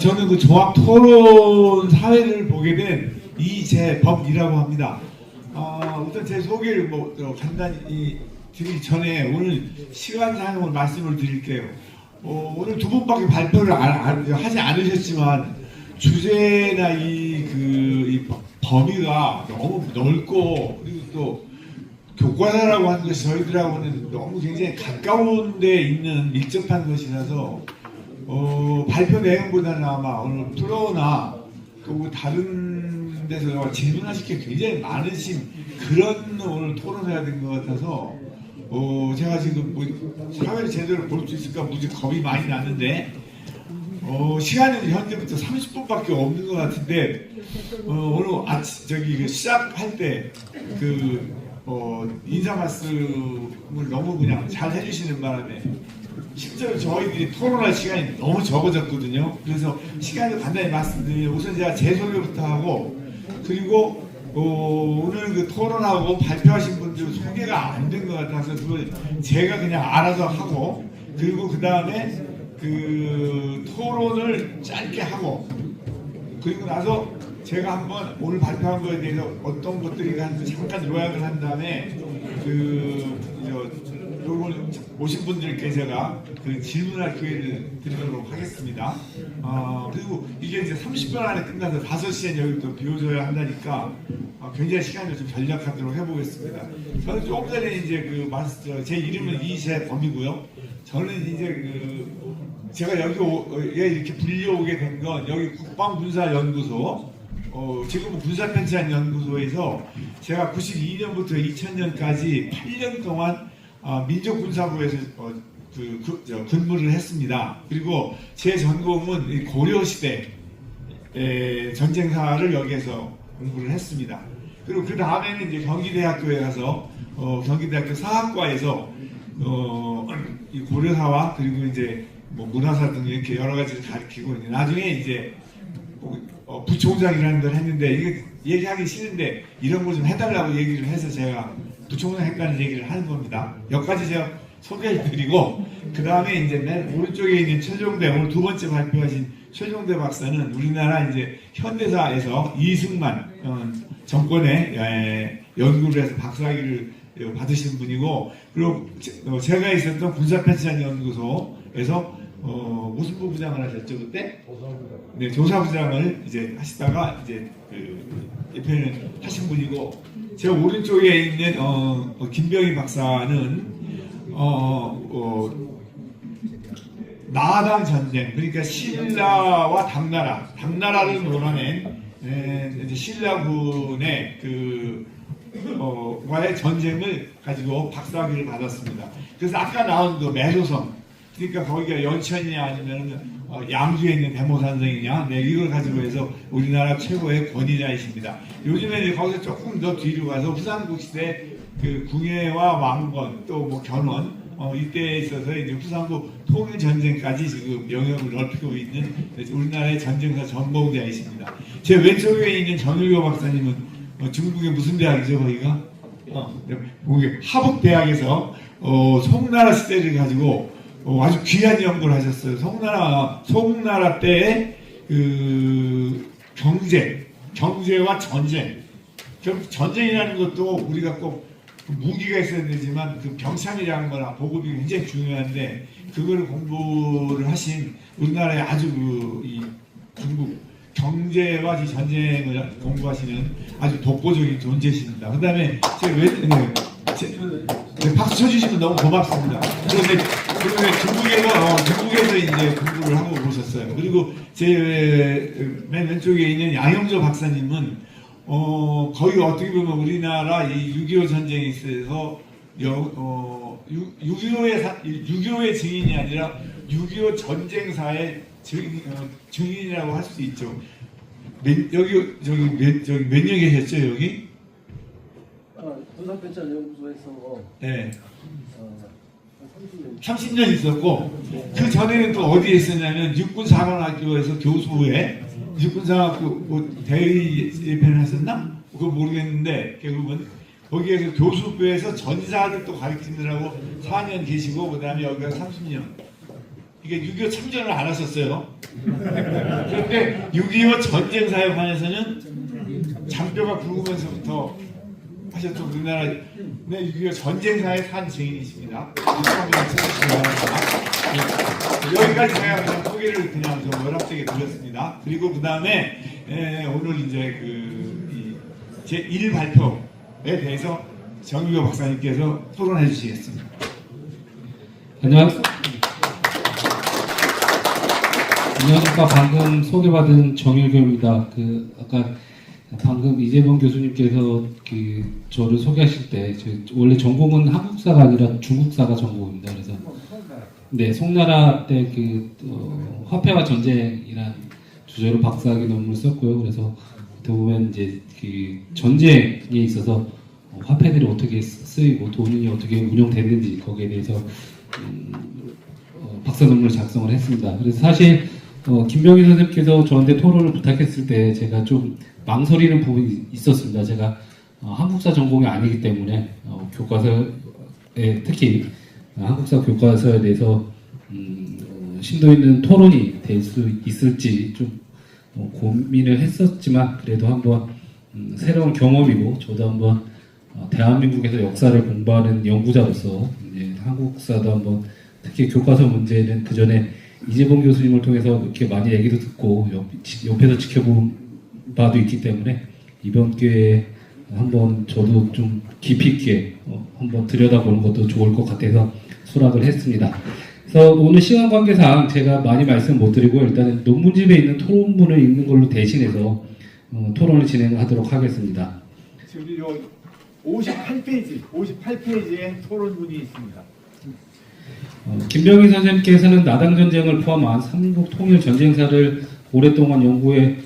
저는 그 종합 토론 사회를 보게 된 이재범이라고 합니다. 우선 제 소개를 간단히 드리기 전에 오늘 시간상으로 말씀을 드릴게요. 오늘 두 분밖에 발표를 하지 않으셨지만 주제나 이 범위가 너무 넓고, 그리고 또 교과서라고 하는 것이 저희들하고는 너무 굉장히 가까운 데 있는 밀접한 것이라서 발표 내용보다는 아마 오늘 프로나 또 다른 데서 질문하실 게 굉장히 많으신 그런 오늘 토론해야 된 것 같아서 제가 지금 사회를 제대로 볼 수 있을까 무지 겁이 많이 나는데 시간은 현재부터 30분밖에 없는 것 같은데 오늘 아침 시작할 때 인사 말씀을 너무 그냥 잘 해주시는 바람에 실제로 저희들이 토론할 시간이 너무 적어졌거든요. 그래서 시간을 간단히 말씀드리면 우선 제가 제 소개부터 하고, 그리고 오늘 그 토론하고 발표하신 분들 소개가 안 된 것 같아서 그걸 제가 그냥 알아서 하고, 그리고 그 다음에 그 토론을 짧게 하고, 그리고 나서 제가 한번 오늘 발표한 거에 대해서 어떤 것들이 잠깐 요약을 한 다음에 오신 분들께 제가 그 질문할 기회를 드리도록 하겠습니다. 그리고 이게 이제 30분 안에 끝나서 5시에 여기 또 비워줘야 한다니까 굉장히 시간을 좀 전략하도록 해보겠습니다. 저는 조금 전에 이제 제 이름은 이재범이고요. 저는 이제 제가 여기에 이렇게 불려오게 된 건 여기 국방군사연구소, 지금은 군사편찬연구소에서 제가 92년부터 2000년까지 8년 동안 민족군사부에서 근무를 했습니다. 그리고 제 전공은 고려시대 전쟁사를 여기에서 공부를 했습니다. 그리고 그 다음에는 이제 경기대학교에 가서 경기대학교 사학과에서 이 고려사와 그리고 이제 문화사 등 이렇게 여러 가지를 가르치고 나중에 이제 부총장이라는 걸 했는데 이게 얘기하기 싫은데 이런 거 좀 해달라고 얘기를 해서 제가 부총장 했다는 얘기를 하는 겁니다. 여기까지 제가 소개해드리고, 그 다음에 이제 맨 오른쪽에 있는 최종대, 오늘 두 번째 발표하신 최종대 박사는 우리나라 이제 현대사에서 이승만 정권에 연구를 해서 박사학위를 받으신 분이고, 그리고 제가 있었던 군사편찬연구소에서 무슨 부부장을 하셨죠 그때? 네, 조사부장을 이제 하시다가 이제 대표는 하신 분이고, 제 오른쪽에 있는 김병희 박사는 나당 전쟁, 그러니까 신라와 당나라를 몰아낸 이제 신라군의 와의 전쟁을 가지고 박사학위를 받았습니다. 그래서 아까 나온 매조선, 그러니까 거기가 연천이냐 아니면 양주에 있는 대모산성이냐, 이걸 가지고 해서 우리나라 최고의 권위자이십니다. 요즘에 이제 거기서 조금 더 뒤로 가서 후삼국 시대 궁예와 왕건 또 견훤 이때에 있어서 이제 후삼국 통일 전쟁까지 지금 영역을 넓히고 있는 우리나라의 전쟁사 전공자이십니다. 제 왼쪽에 있는 전율교 박사님은 중국의 무슨 대학이죠 거기가? 하북대학에서 송나라 시대를 가지고 아주 귀한 연구를 하셨어요. 송나라 때의 경제와 전쟁. 전쟁이라는 것도 우리가 꼭 무기가 있어야 되지만 병참이라는 거나 보급이 굉장히 중요한데, 그거를 공부를 하신 우리나라의 아주 이 중국 경제와 전쟁을 공부하시는 아주 독보적인 존재십니다. 그 다음에 박수 쳐주시면 너무 고맙습니다. 그런데 중국에서 이제 공부를 하고 오셨어요. 그리고 제 맨 왼쪽에 있는 양영조 박사님은 거의 어떻게 보면 우리나라 이 6.25 전쟁에 있어서 6.25의 증인이 아니라 6.25 전쟁사의 증인이라고 할 수 있죠. 여기 몇 년 계셨죠 여기? 군사편찬연구소에서 네. 30년 있었고, 그 전에는 또 어디에 있었냐면 육군사관학교에서 교수에 육군사관학교 대의 예편을 하셨나? 그거 모르겠는데 결국은 거기에서 교수부에서 전사들 또 가르치느라고 4년 계시고, 그 다음에 여기가 30년 이게 6.25 참전을 안 하셨어요. 그런데 6.25 전쟁사에 관해서는 장뼈가 굵으면서부터 하셨던 우리나라의 6.25 전쟁사에 산 증인이십니다. 여기까지 제가 그냥 소개를 그냥 좀 월합되게 드렸습니다. 그리고 그 다음에 오늘 이제 제 1 발표에 대해서 정유교 박사님께서 토론해 주시겠습니다. 안녕하십니까. 방금 소개받은 정일교입니다. 아까 방금 이재범 교수님께서 저를 소개하실 때 원래 전공은 한국사가 아니라 중국사가 전공입니다. 그래서 네, 송나라 때 화폐와 전쟁이란 주제로 박사학위 논문을 썼고요. 그래서 보면 이제 전쟁에 있어서 화폐들이 어떻게 쓰이고 돈이 어떻게 운영되는지 거기에 대해서 박사 논문을 작성을 했습니다. 그래서 사실 김병희 선생님께서 저한테 토론을 부탁했을 때 제가 좀 망설이는 부분이 있었습니다. 제가 한국사 전공이 아니기 때문에 교과서에 특히 한국사 교과서에 대해서 심도 있는 토론이 될 수 있을지 좀 고민을 했었지만 그래도 한번 새로운 경험이고 저도 한번 대한민국에서 역사를 공부하는 연구자로서 이제 한국사도 한번 특히 교과서 문제는 그 전에 이재범 교수님을 통해서 이렇게 많이 얘기도 듣고 옆에서 지켜본 바도 있기 때문에 이번 기회에 한번 저도 좀 깊이 있게 한번 들여다보는 것도 좋을 것 같아서 수락을 했습니다. 그래서 오늘 시간 관계상 제가 많이 말씀 못 드리고 일단은 논문집에 있는 토론문을 읽는 걸로 대신해서 토론을 진행하도록 하겠습니다. 지금 58페이지에 토론문이 있습니다. 김병희 선생님께서는 나당전쟁을 포함한 삼국 통일 전쟁사를 오랫동안 연구해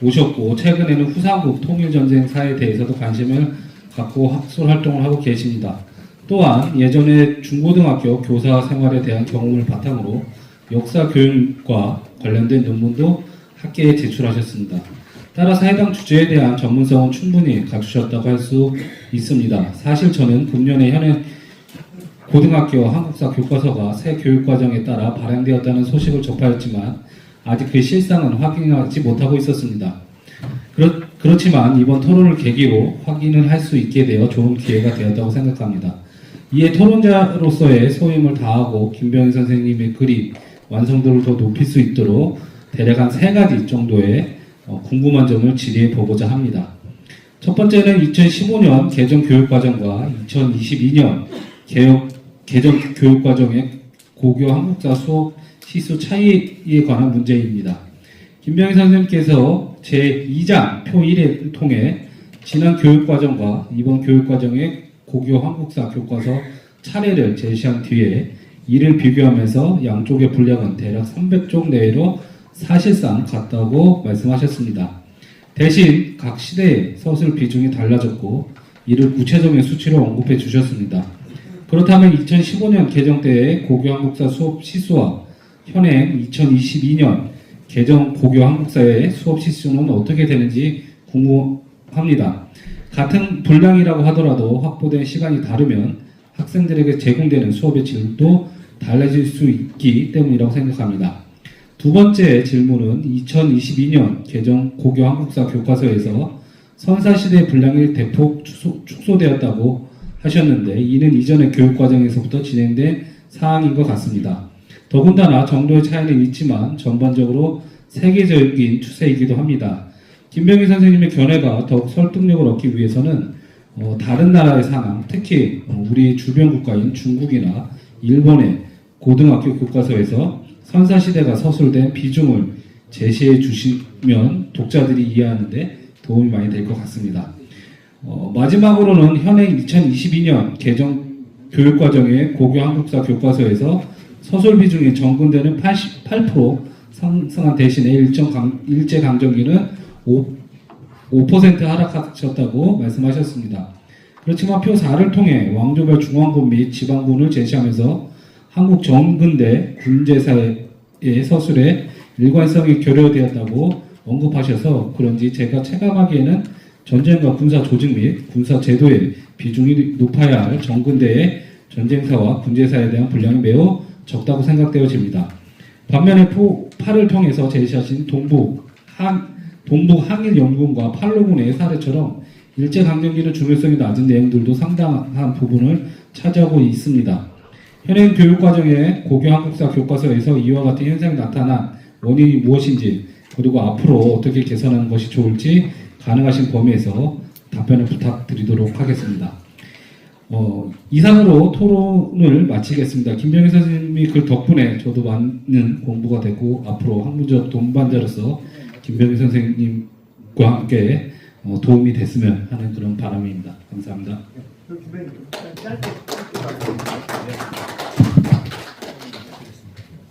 오셨고 최근에는 후삼국 통일전쟁사에 대해서도 관심을 갖고 학술 활동을 하고 계십니다. 또한 예전에 중고등학교 교사 생활에 대한 경험을 바탕으로 역사 교육과 관련된 논문도 학계에 제출하셨습니다. 따라서 해당 주제에 대한 전문성은 충분히 갖추셨다고 할 수 있습니다. 사실 저는 금년에 현행 고등학교 한국사 교과서가 새 교육과정에 따라 발행되었다는 소식을 접하였지만 아직 그 실상은 확인하지 못하고 있었습니다. 그렇지만 이번 토론을 계기로 확인을 할 수 있게 되어 좋은 기회가 되었다고 생각합니다. 이에 토론자로서의 소임을 다하고 김병희 선생님의 글이 완성도를 더 높일 수 있도록 대략 한 3가지 정도의 궁금한 점을 질의해 보고자 합니다. 첫 번째는 2015년 개정 교육과정과 2022년 개정 교육과정의 고교 한국사 수업 시수 차이에 관한 문제입니다. 김병희 선생님께서 제2장 표 1을 통해 지난 교육과정과 이번 교육과정의 고교 한국사 교과서 차례를 제시한 뒤에 이를 비교하면서 양쪽의 분량은 대략 300쪽 내외로 사실상 같다고 말씀하셨습니다. 대신 각 시대의 서술 비중이 달라졌고 이를 구체적인 수치로 언급해 주셨습니다. 그렇다면 2015년 개정 때의 고교 한국사 수업 시수와 현행 2022년 개정 고교 한국사의 수업 시수는 어떻게 되는지 궁금합니다. 같은 분량이라고 하더라도 확보된 시간이 다르면 학생들에게 제공되는 수업의 질도 달라질 수 있기 때문이라고 생각합니다. 두 번째 질문은 2022년 개정 고교 한국사 교과서에서 선사시대 분량이 대폭 축소되었다고 하셨는데 이는 이전의 교육과정에서부터 진행된 사항인 것 같습니다. 더군다나 정도의 차이는 있지만 전반적으로 세계적인 추세이기도 합니다. 김병희 선생님의 견해가 더욱 설득력을 얻기 위해서는 다른 나라의 상황, 특히 우리 주변 국가인 중국이나 일본의 고등학교 교과서에서 선사시대가 서술된 비중을 제시해 주시면 독자들이 이해하는 데 도움이 많이 될 것 같습니다. 마지막으로는 현행 2022년 개정 교육과정의 고교 한국사 교과서에서 서술 비중이 정근되는 88% 상승한 대신에 일제강점기는 5% 하락하셨다고 말씀하셨습니다. 그렇지만 표 4를 통해 왕조별 중앙군 및 지방군을 제시하면서 한국 정근대 군제사의 서술에 일관성이 결여되었다고 언급하셔서 그런지 제가 체감하기에는 전쟁과 군사 조직 및 군사 제도의 비중이 높아야 할 정근대의 전쟁사와 군제사에 대한 분량이 매우 적다고 생각되어집니다. 반면에 팔을 통해서 제시하신 동북 항일 연군과 팔로군의 사례처럼 일제강점기의 중요성이 낮은 내용들도 상당한 부분을 차지하고 있습니다. 현행 교육과정의 고교 한국사 교과서에서 이와 같은 현상이 나타난 원인이 무엇인지, 그리고 앞으로 어떻게 개선하는 것이 좋을지 가능하신 범위에서 답변을 부탁드리도록 하겠습니다. 이상으로 토론을 마치겠습니다. 김병희 선생님이 그 덕분에 저도 많은 공부가 되고 앞으로 학문적 동반자로서 김병희 선생님과 함께 도움이 됐으면 하는 그런 바람입니다. 감사합니다.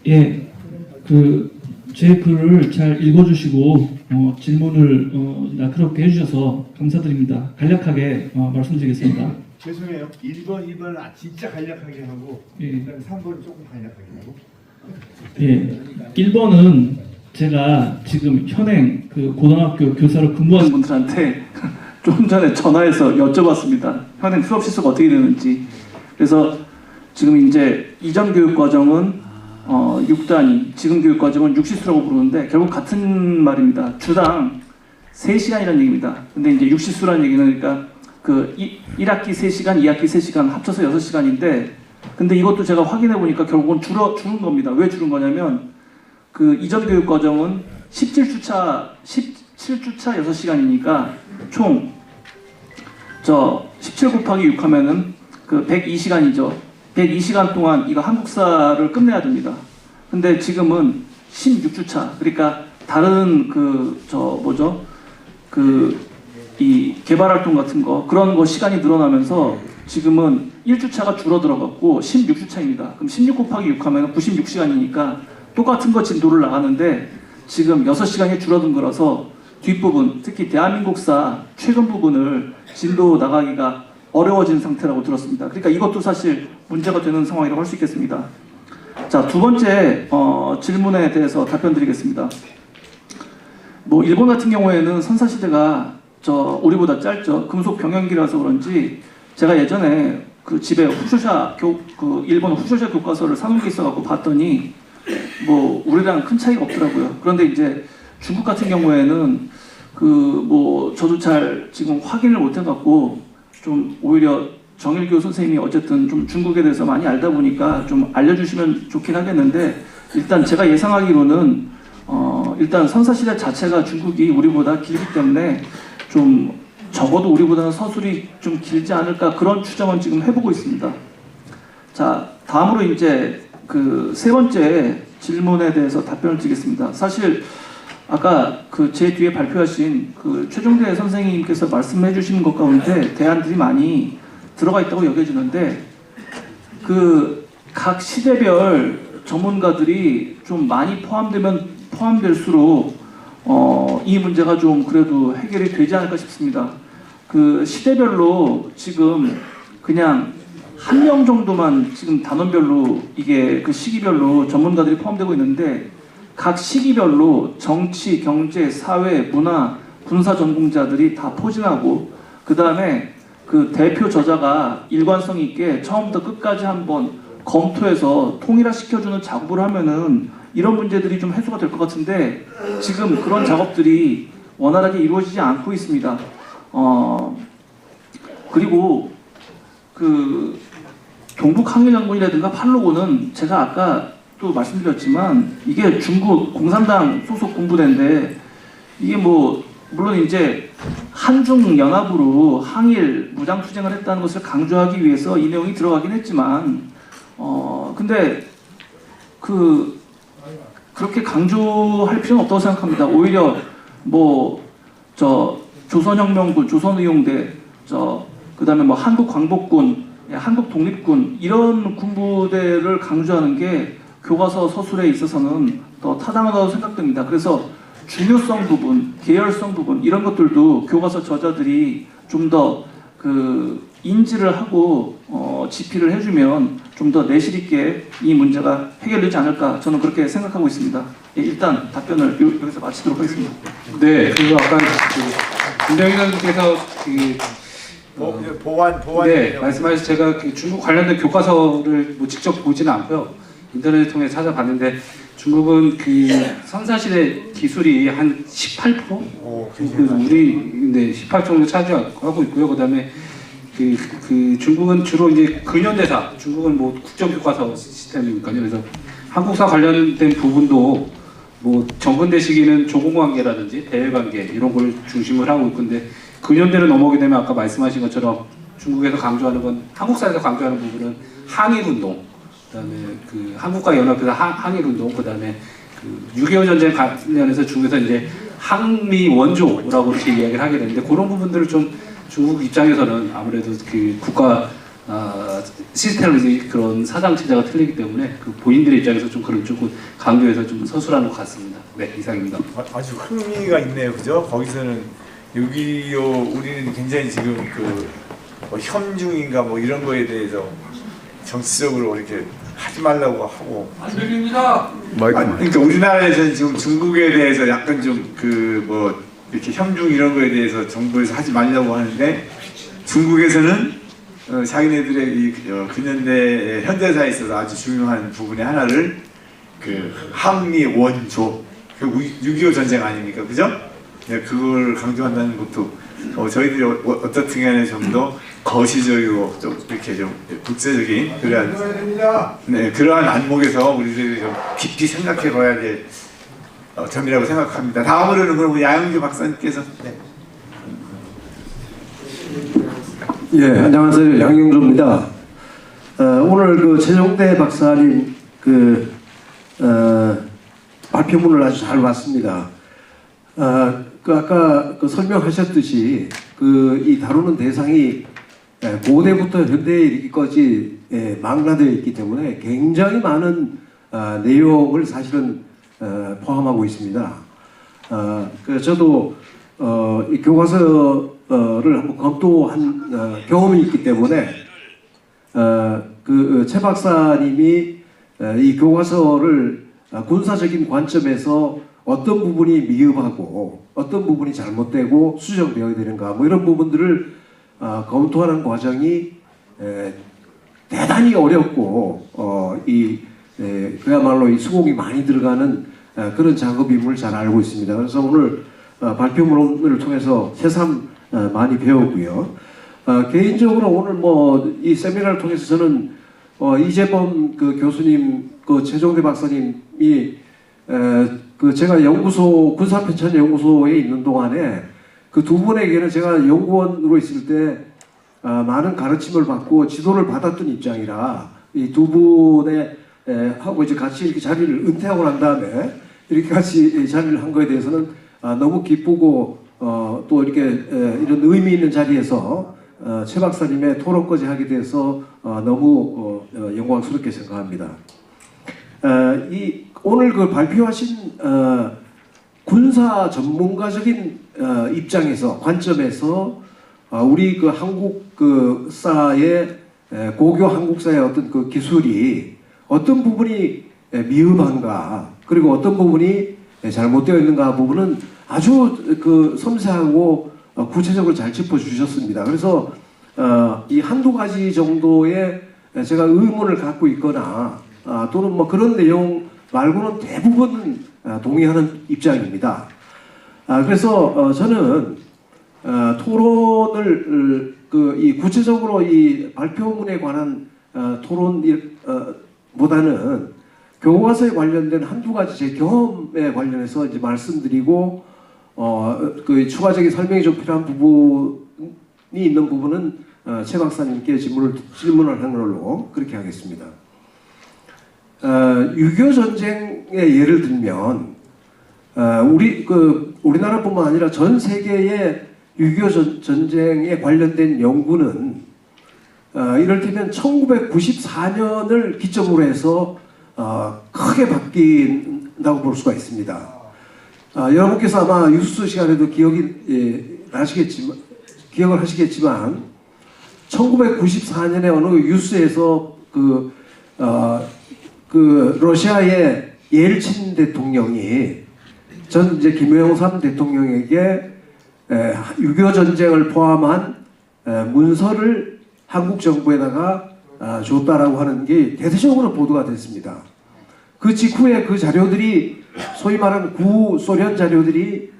예, 제 글을 잘 읽어주시고 질문을 날카롭게 해주셔서 감사드립니다. 간략하게 말씀드리겠습니다. 죄송해요. 1번, 2번 진짜 간략하게 하고 예. 그다음에 3번 조금 간략하게 하고. 예, 1번은 제가 지금 현행 고등학교 교사로 근무하는 분들한테 좀 전에 전화해서 여쭤봤습니다. 현행 수업 실수가 어떻게 되는지. 그래서 지금 이제 이전 교육 과정은 6단위, 지금 교육 과정은 6시수라고 부르는데 결국 같은 말입니다. 주당 3시간이라는 얘기입니다. 근데 이제 6시수라는 얘기는 그러니까 1학기 3시간, 2학기 3시간 합쳐서 6시간인데, 근데 이것도 제가 확인해 보니까 결국은 줄은 겁니다. 왜 줄은 거냐면 이전 교육 과정은 17주차 6시간이니까 총 17 곱하기 6 하면은 102시간이죠. 102시간 동안 이거 한국사를 끝내야 됩니다. 근데 지금은 16주차, 그러니까 다른 이 개발활동 같은 거 그런 거 시간이 늘어나면서 지금은 1주차가 줄어들어갖고 16주차입니다. 그럼 16 곱하기 6 하면 96시간이니까 똑같은 거 진도를 나가는데 지금 6시간이 줄어든 거라서 뒷부분, 특히 대한민국사 최근 부분을 진도 나가기가 어려워진 상태라고 들었습니다. 그러니까 이것도 사실 문제가 되는 상황이라고 할 수 있겠습니다. 자, 두 번째 질문에 대해서 답변 드리겠습니다. 일본 같은 경우에는 선사시대가 우리보다 짧죠. 금속 병행기라서 그런지 제가 예전에 집에 일본 후쇼샤 교과서를 사놓은 게 있어갖고 봤더니 우리랑 큰 차이가 없더라고요. 그런데 이제 중국 같은 경우에는 저도 잘 지금 확인을 못 해갖고 좀 오히려 정일교 선생님이 어쨌든 좀 중국에 대해서 많이 알다 보니까 좀 알려주시면 좋긴 하겠는데, 일단 제가 예상하기로는 일단 선사시대 자체가 중국이 우리보다 길기 때문에 좀 적어도 우리보다는 서술이 좀 길지 않을까, 그런 추정은 지금 해보고 있습니다. 자, 다음으로 이제 세 번째 질문에 대해서 답변을 드리겠습니다. 사실 아까 제 뒤에 발표하신 최종대 선생님께서 말씀해 주시는 것 가운데 대안들이 많이 들어가 있다고 여겨지는데, 각 시대별 전문가들이 좀 많이 포함될수록 이 문제가 좀 그래도 해결이 되지 않을까 싶습니다. 시대별로 지금 그냥 한 명 정도만 지금 단원별로 이게 시기별로 전문가들이 포함되고 있는데, 각 시기별로 정치, 경제, 사회, 문화, 군사 전공자들이 다 포진하고, 그 다음에 대표 저자가 일관성 있게 처음부터 끝까지 한번 검토해서 통일화시켜주는 작업을 하면은 이런 문제들이 좀 해소가 될 것 같은데, 지금 그런 작업들이 원활하게 이루어지지 않고 있습니다. 그리고 동북 항일연군이라든가 팔로군은 제가 아까 또 말씀드렸지만 이게 중국 공산당 소속 군부대인데, 이게 물론 이제 한중 연합으로 항일 무장투쟁을 했다는 것을 강조하기 위해서 이 내용이 들어가긴 했지만, 근데 그렇게 강조할 필요는 없다고 생각합니다. 오히려 조선혁명군, 조선의용대, 그다음에 한국광복군, 한국독립군, 이런 군부대를 강조하는 게 교과서 서술에 있어서는 더 타당하다고 생각됩니다. 그래서 중요성 부분, 계열성 부분, 이런 것들도 교과서 저자들이 좀 더 인지를 하고 집필을 해주면 좀 더 내실 있게 이 문제가 해결되지 않을까, 저는 그렇게 생각하고 있습니다. 예, 일단 답변을 여기서 마치도록 하겠습니다. 네, 아까 김병희 선생님께서 보완 네, 말씀하신 제가 중국 관련된 교과서를 직접 보지는 않고요. 인터넷 통해 찾아봤는데 중국은 그 선사시대 기술이 한 18%? 우리 18 정도 차지하고 있고요. 그다음에 그 중국은 주로 이제 근현대사, 중국은 뭐 국정교과서 시스템이니까요. 그래서 한국사 관련된 부분도 뭐 정근대 시기는 조공관계라든지 대외관계 이런 걸 중심을 하고 있건데 근현대로 넘어오게 되면 아까 말씀하신 것처럼 중국에서 강조하는 건 한국사에서 강조하는 부분은 항일운동, 그다음에 그 한국과 연합해서 항일운동, 그다음에 그 6.25 전쟁 관련해서 중국에서 이제 항미 원조라고 이렇게 이야기를 하게 되는데 그런 부분들을 좀 중국 입장에서는 아무래도 그 국가 시스템이 그런 사상 체제가 틀리기 때문에 그 본인들의 입장에서 좀 그런 쪽을 강조해서 좀 서술하는 것 같습니다. 네, 이상입니다. 아주 흥미가 있네요, 그죠? 거기서는 6.25 우리는 굉장히 지금 뭐 현중인가 뭐 이런 거에 대해서 정치적으로 이렇게 하지 말라고 하고 안 들립니다. 그러니까 우리나라에서는 지금 중국에 대해서 약간 좀 뭐 이렇게 현중 이런 거에 대해서 정부에서 하지 말라고 하는데 중국에서는 자기네들의 이 근현대 현대사에 있어서 아주 중요한 부분의 하나를 그 항미 원조, 그 6.25 전쟁 아닙니까, 그죠? 네, 그걸 강조한다는 것도 저희들이 어떤 등에는 좀 더 거시적이고 좀 이렇게 좀 국제적인 그러한 안목에서 우리들이 좀 깊이 생각해봐야 될 점이라고 생각합니다. 다음으로는 그럼 야영규 박사님께서. 네. 예, 안녕하세요. 양영조입니다. 오늘 그 최종대 박사님 발표문을 아주 잘 봤습니다. 아까 설명하셨듯이 이 다루는 대상이 고대부터 현대에 이르기까지 망라되어 있기 때문에 굉장히 많은 내용을 사실은 포함하고 있습니다. 저도 이 교과서를 한번 검토한 경험이 있기 때문에 최 박사님이 이 교과서를 군사적인 관점에서 어떤 부분이 미흡하고 어떤 부분이 잘못되고 수정되어야 되는가 뭐 이런 부분들을 검토하는 과정이 대단히 어렵고 그야말로 이 수공이 많이 들어가는 그런 작업임을 잘 알고 있습니다. 그래서 오늘 발표문을 통해서 새삼 많이 배우고요. 개인적으로 오늘 뭐 이 세미나를 통해서 저는 이재범 교수님, 최종대 박사님이 제가 연구소 군사편찬연구소에 있는 동안에 그 두 분에게는 제가 연구원으로 있을 때 많은 가르침을 받고 지도를 받았던 입장이라 이 두 분의 하고 이제 같이 이렇게 자리를 은퇴하고 난 다음에 이렇게 같이 자리를 한 거에 대해서는 너무 기쁘고 또 이렇게 이런 의미 있는 자리에서 최 박사님의 토론까지 하게 돼서 너무 영광스럽게 생각합니다. 오늘 발표하신 군사 전문가적인 입장에서 관점에서 우리 한국 사의 고교 한국사의 어떤 기술이 어떤 부분이 미흡한가 그리고 어떤 부분이 잘못되어 있는가 부분은 아주 섬세하고 구체적으로 잘 짚어주셨습니다. 그래서 이 한두 가지 정도의 제가 의문을 갖고 있거나 또는 뭐 그런 내용 말고는 대부분 동의하는 입장입니다. 그래서 저는 토론을 이 구체적으로 이 발표문에 관한 토론보다는 교과서에 관련된 한두 가지 제 경험에 관련해서 이제 말씀드리고 추가적인 설명이 좀 필요한 부분이 있는 부분은 최 박사님께 질문을 하는 걸로 그렇게 하겠습니다. 6.25 전쟁의 예를 들면 우리나라뿐만 아니라 전 세계의 6.25 전쟁에 관련된 연구는 이를테면 1994년을 기점으로 해서 크게 바뀐다고 볼 수가 있습니다. 여러분께서 아마 뉴스 시간에도 기억을 하시겠지만 1994년에 어느 뉴스에서 러시아의 예일친 대통령이 전 이제 김영삼 대통령에게 6.25 전쟁을 포함한 문서를 한국 정부에다가 줬다라고 하는 게 대대적으로 보도가 됐습니다. 그 직후에 그 자료들이 소위 말하는 구소련 자료들이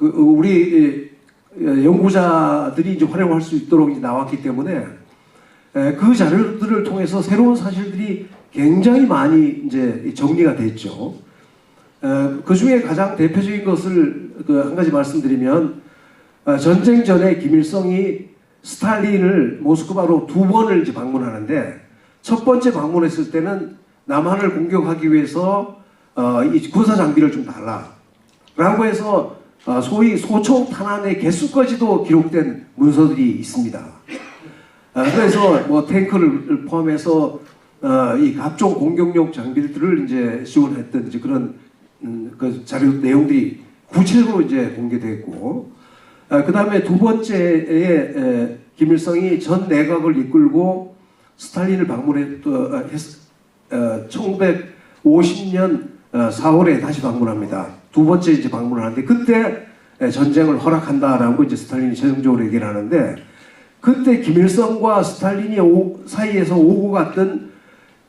우리 연구자들이 이제 활용할 수 있도록 이제 나왔기 때문에 그 자료들을 통해서 새로운 사실들이 굉장히 많이 이제 정리가 됐죠. 그 중에 가장 대표적인 것을 한 가지 말씀드리면 전쟁 전에 김일성이 스탈린을 모스크바로 2번을 이제 방문하는데 첫 번째 방문했을 때는 남한을 공격하기 위해서 이 군사 장비를 좀 달라라고 해서 소위 소총 탄환의 개수까지도 기록된 문서들이 있습니다. 그래서 뭐 탱크를 포함해서 이 각종 공격용 장비들을 이제 지원했던 이제 그런 그 자료 내용들이 구체적으로 이제 공개됐고, 그 다음에 두 번째에 김일성이 전 내각을 이끌고 스탈린을 방문했던 1950년 4월에 다시 방문합니다. 두 번째 이제 방문을 하는데 그때 전쟁을 허락한다라고 이제 스탈린이 최종적으로 얘기를 하는데, 그때 김일성과 스탈린이 사이에서 오고 갔던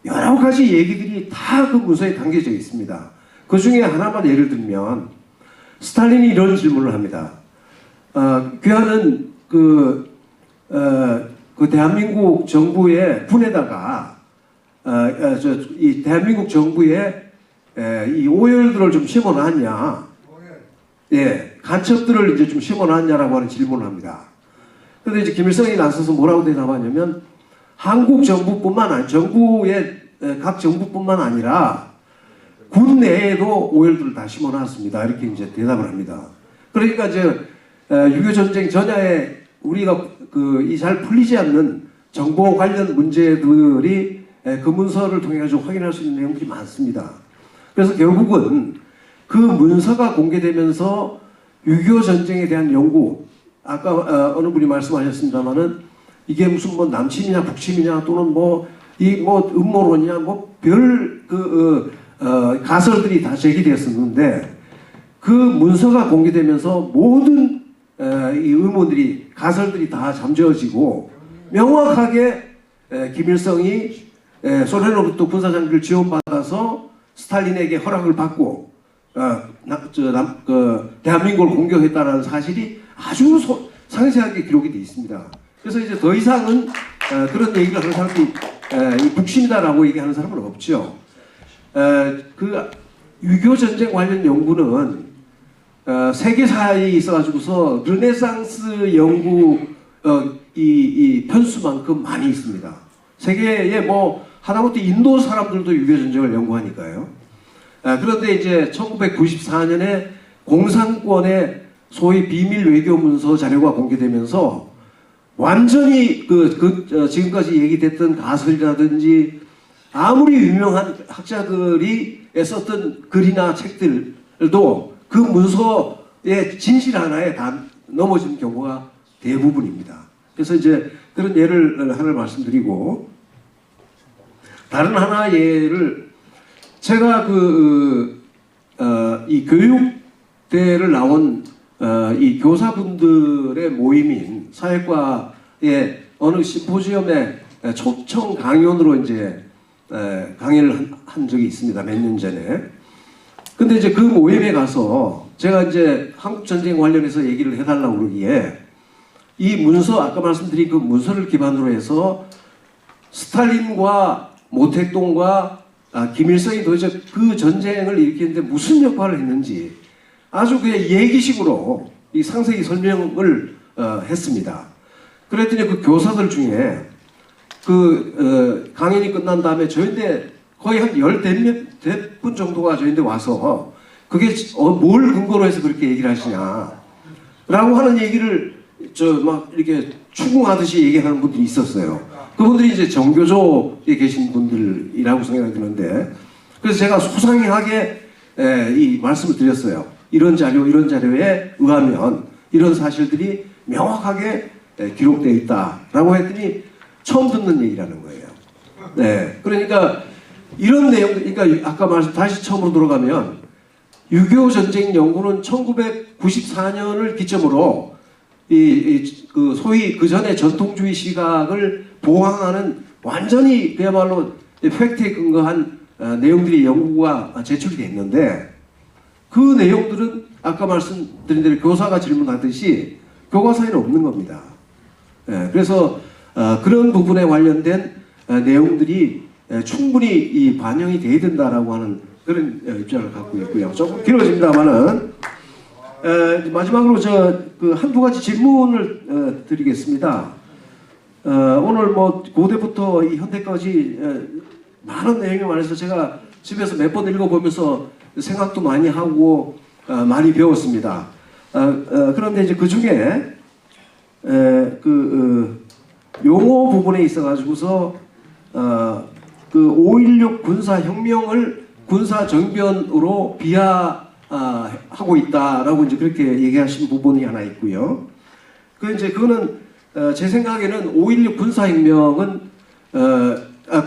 여러 가지 얘기들이 다 그 문서에 담겨져 있습니다. 그 중에 하나만 예를 들면 스탈린이 이런 질문을 합니다. 귀하는 그 대한민국 정부의 군에다가 이 대한민국 정부에 이 오열들을 좀 심어놨냐? 예, 간첩들을 이제 좀 심어놨냐라고 하는 질문을 합니다. 그런데 이제 김일성이 나서서 뭐라고 대답하냐면 한국 정부뿐만 아니라 정부의 각 정부뿐만 아니라 군 내에도 오열들을 다 심어놨습니다. 이렇게 이제 대답을 합니다. 그러니까 이제 6.25 전쟁 전야에 우리가 이 잘 풀리지 않는 정보 관련 문제들이 그 문서를 통해 가지고 확인할 수 있는 내용들이 많습니다. 그래서 결국은 그 문서가 공개되면서 6.25 전쟁에 대한 연구, 아까 어느 분이 말씀하셨습니다만은 이게 무슨 뭐 남침이냐 북침이냐 또는 뭐 음모론이냐 뭐 별 가설들이 다 제기되었었는데, 그 문서가 공개되면서 모든 이 의문들이 가설들이 다 잠재워지고 명확하게 김일성이 소련으로부터 군사장비를 지원받아서 스탈린에게 허락을 받고 대한민국을 공격했다는 사실이 아주 상세하게 기록이 되어 있습니다. 그래서 이제 더 이상은 그런 얘기를 하는 사람이 북신이다라고 얘기하는 사람은 없죠. 그 6.25 전쟁 관련 연구는 세계사에 있어가지고서 르네상스 연구 이 편수만큼 많이 있습니다. 세계에 뭐 하다못해 인도 사람들도 6.25 전쟁을 연구하니까요. 그런데 이제 1994년에 공산권의 소위 비밀 외교 문서 자료가 공개되면서 완전히 지금까지 얘기됐던 가설이라든지 아무리 유명한 학자들이 썼던 글이나 책들도 그 문서의 진실 하나에 다 넘어진 경우가 대부분입니다. 그래서 이제 그런 예를 하나 말씀드리고, 다른 하나 예를 제가 이 교육대를 나온 이 교사분들의 모임인 사회과의 어느 심포지엄에 초청 강연으로 이제 강의를 한 적이 있습니다. 몇 년 전에. 근데 이제 그 모임에 가서 제가 이제 한국 전쟁 관련해서 얘기를 해달라고 그러기에 이 문서, 아까 말씀드린 그 문서를 기반으로 해서 스탈린과 모택동과 김일성이 도대체 그 전쟁을 일으키는데 무슨 역할을 했는지 아주 그냥 얘기식으로 이 상세히 설명을 했습니다. 그랬더니 그 교사들 중에 강연이 끝난 다음에 저희인데 거의 한 10분 정도가 저희인데 와서 그게 뭘 근거로 해서 그렇게 얘기를 하시냐 라고 하는 얘기를 막 이렇게 추궁하듯이 얘기하는 분들이 있었어요. 그분들이 이제 정교조에 계신 분들이라고 생각이 드는데, 그래서 제가 소상하게 이 말씀을 드렸어요. 이런 자료에 의하면 이런 사실들이 명확하게 기록되어 있다라고 했더니 처음 듣는 얘기라는 거예요. 네, 그러니까 이런 내용, 그러니까 아까 다시 처음으로 돌아가면 6.25 전쟁 연구는 1994년을 기점으로 소위 그 전에 전통주의 시각을 보강하는 완전히 그야말로 팩트에 근거한 내용들이 연구가 제출이 됐는데 그 내용들은 아까 말씀드린 대로 교사가 질문하듯이 교과서에는 없는 겁니다. 그래서 그런 부분에 관련된 내용들이 충분히 반영이 돼야 된다라고 하는 그런 입장을 갖고 있고요. 조금 길어집니다만은 마지막으로 한두 가지 질문을 드리겠습니다. 오늘 뭐 고대부터 이 현대까지 많은 내용이 많아서 제가 집에서 몇 번 읽어보면서 생각도 많이 하고 많이 배웠습니다. 그런데 이제 그 중에 용어 부분에 있어가지고서 그 5.16 군사혁명을 군사정변으로 비하하고 있다라고 이제 그렇게 얘기하신 부분이 하나 있고요. 그거는 제 생각에는 5.16 군사혁명은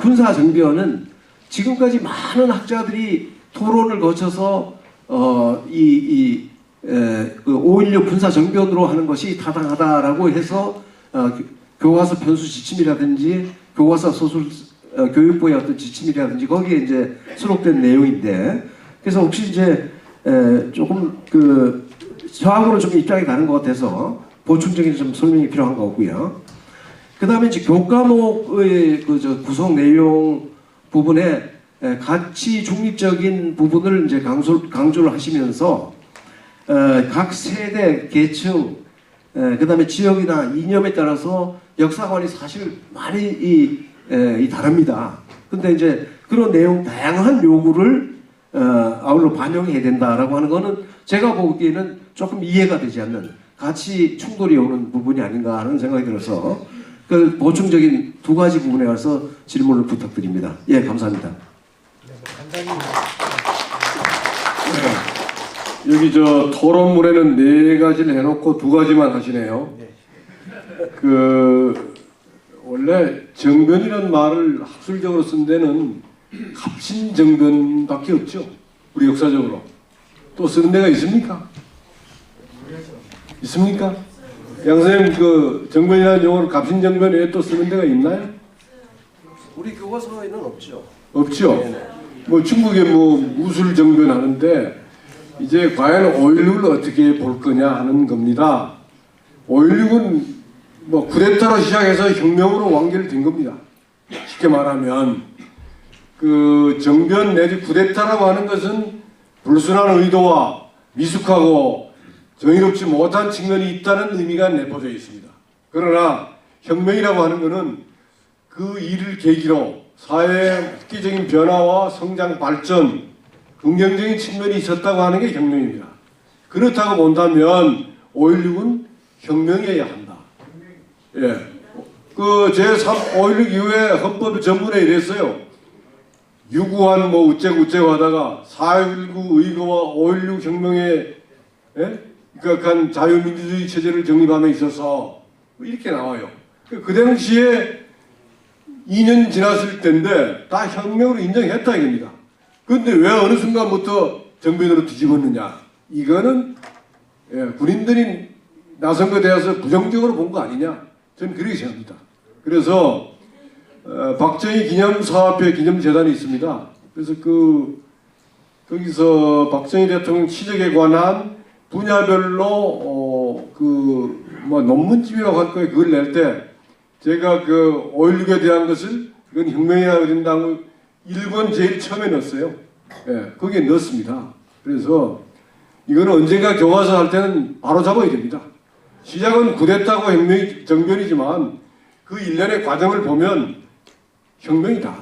군사정변은 지금까지 많은 학자들이 토론을 거쳐서 그 5.16 군사정변으로 하는 것이 타당하다라고 해서 교과서 편수 지침이라든지 교과서 소설 교육부의 어떤 지침이라든지 거기에 이제 수록된 내용인데 그래서 혹시 이제 조금 저하고는 좀 입장이 다른 것 같아서 보충적인 좀 설명이 필요한 거고요. 그 다음에 이제 교과목의 구성 내용 부분에 가치 중립적인 부분을 이제 강조를 하시면서 각 세대, 계층, 그 다음에 지역이나 이념에 따라서 역사관이 사실 많이 다릅니다. 근데 이제 그런 내용, 다양한 요구를 아울러 반영해야 된다라고 하는 거는 제가 보기에는 조금 이해가 되지 않는 가치 충돌이 오는 부분이 아닌가 하는 생각이 들어서 그 보충적인 두 가지 부분에 관해서 질문을 부탁드립니다. 예, 감사합니다. 여기 토론물에는 4가지를 해놓고 2가지만 하시네요. 원래 정변이라는 말을 학술적으로 쓴 데는 갑신정변밖에 없죠. 우리 역사적으로. 또 쓰는 데가 있습니까? 있습니까? 양 선생님 정변이라는 용어를 갑신정변 외에 또 쓰는 데가 있나요? 우리 교과서에는 없죠. 없죠. 뭐 중국에 무술 정변하는데 이제 과연 5.16을 어떻게 볼 거냐 하는 겁니다. 5.16은 쿠데타로 시작해서 혁명으로 완결된 겁니다. 쉽게 말하면 정변 내지 쿠데타라고 하는 것은 불순한 의도와 미숙하고 정의롭지 못한 측면이 있다는 의미가 내포되어 있습니다. 그러나 혁명이라고 하는 것은 그 일을 계기로 사회의 획기적인 변화와 성장 발전, 긍정적인 측면이 있었다고 하는 게 혁명입니다. 그렇다고 본다면 5.16은 혁명이어야 한다. 예. 제3 5.16 이후에 헌법 전문에 이랬어요. 유구한 우째고 하다가 4.19 의거와 5.16 혁명에 입각한 자유민주주의 체제를 정립함에 있어서 이렇게 나와요. 그 당시에 2년 지났을 때인데 다 혁명으로 인정했다 이겁니다. 그런데 왜 어느 순간부터 정변으로 뒤집었느냐? 이거는 군인들이 나선 것에 대해서 부정적으로 본 거 아니냐? 저는 그렇게 생각합니다. 그래서 박정희 기념사업회 기념재단이 있습니다. 그래서 거기서 박정희 대통령 취적에 관한 분야별로 논문집이라고 할 거예요. 그걸 낼 때 제가 5.16에 대한 것을 이건 혁명이라고 된다고 1권 제일 처음에 넣었어요. 예, 거기에 넣었습니다. 그래서 이거는 언젠가 교과서 할 때는 바로 잡아야 됩니다. 시작은 쿠데타고 혁명이 정변이지만 그 일련의 과정을 보면 혁명이다.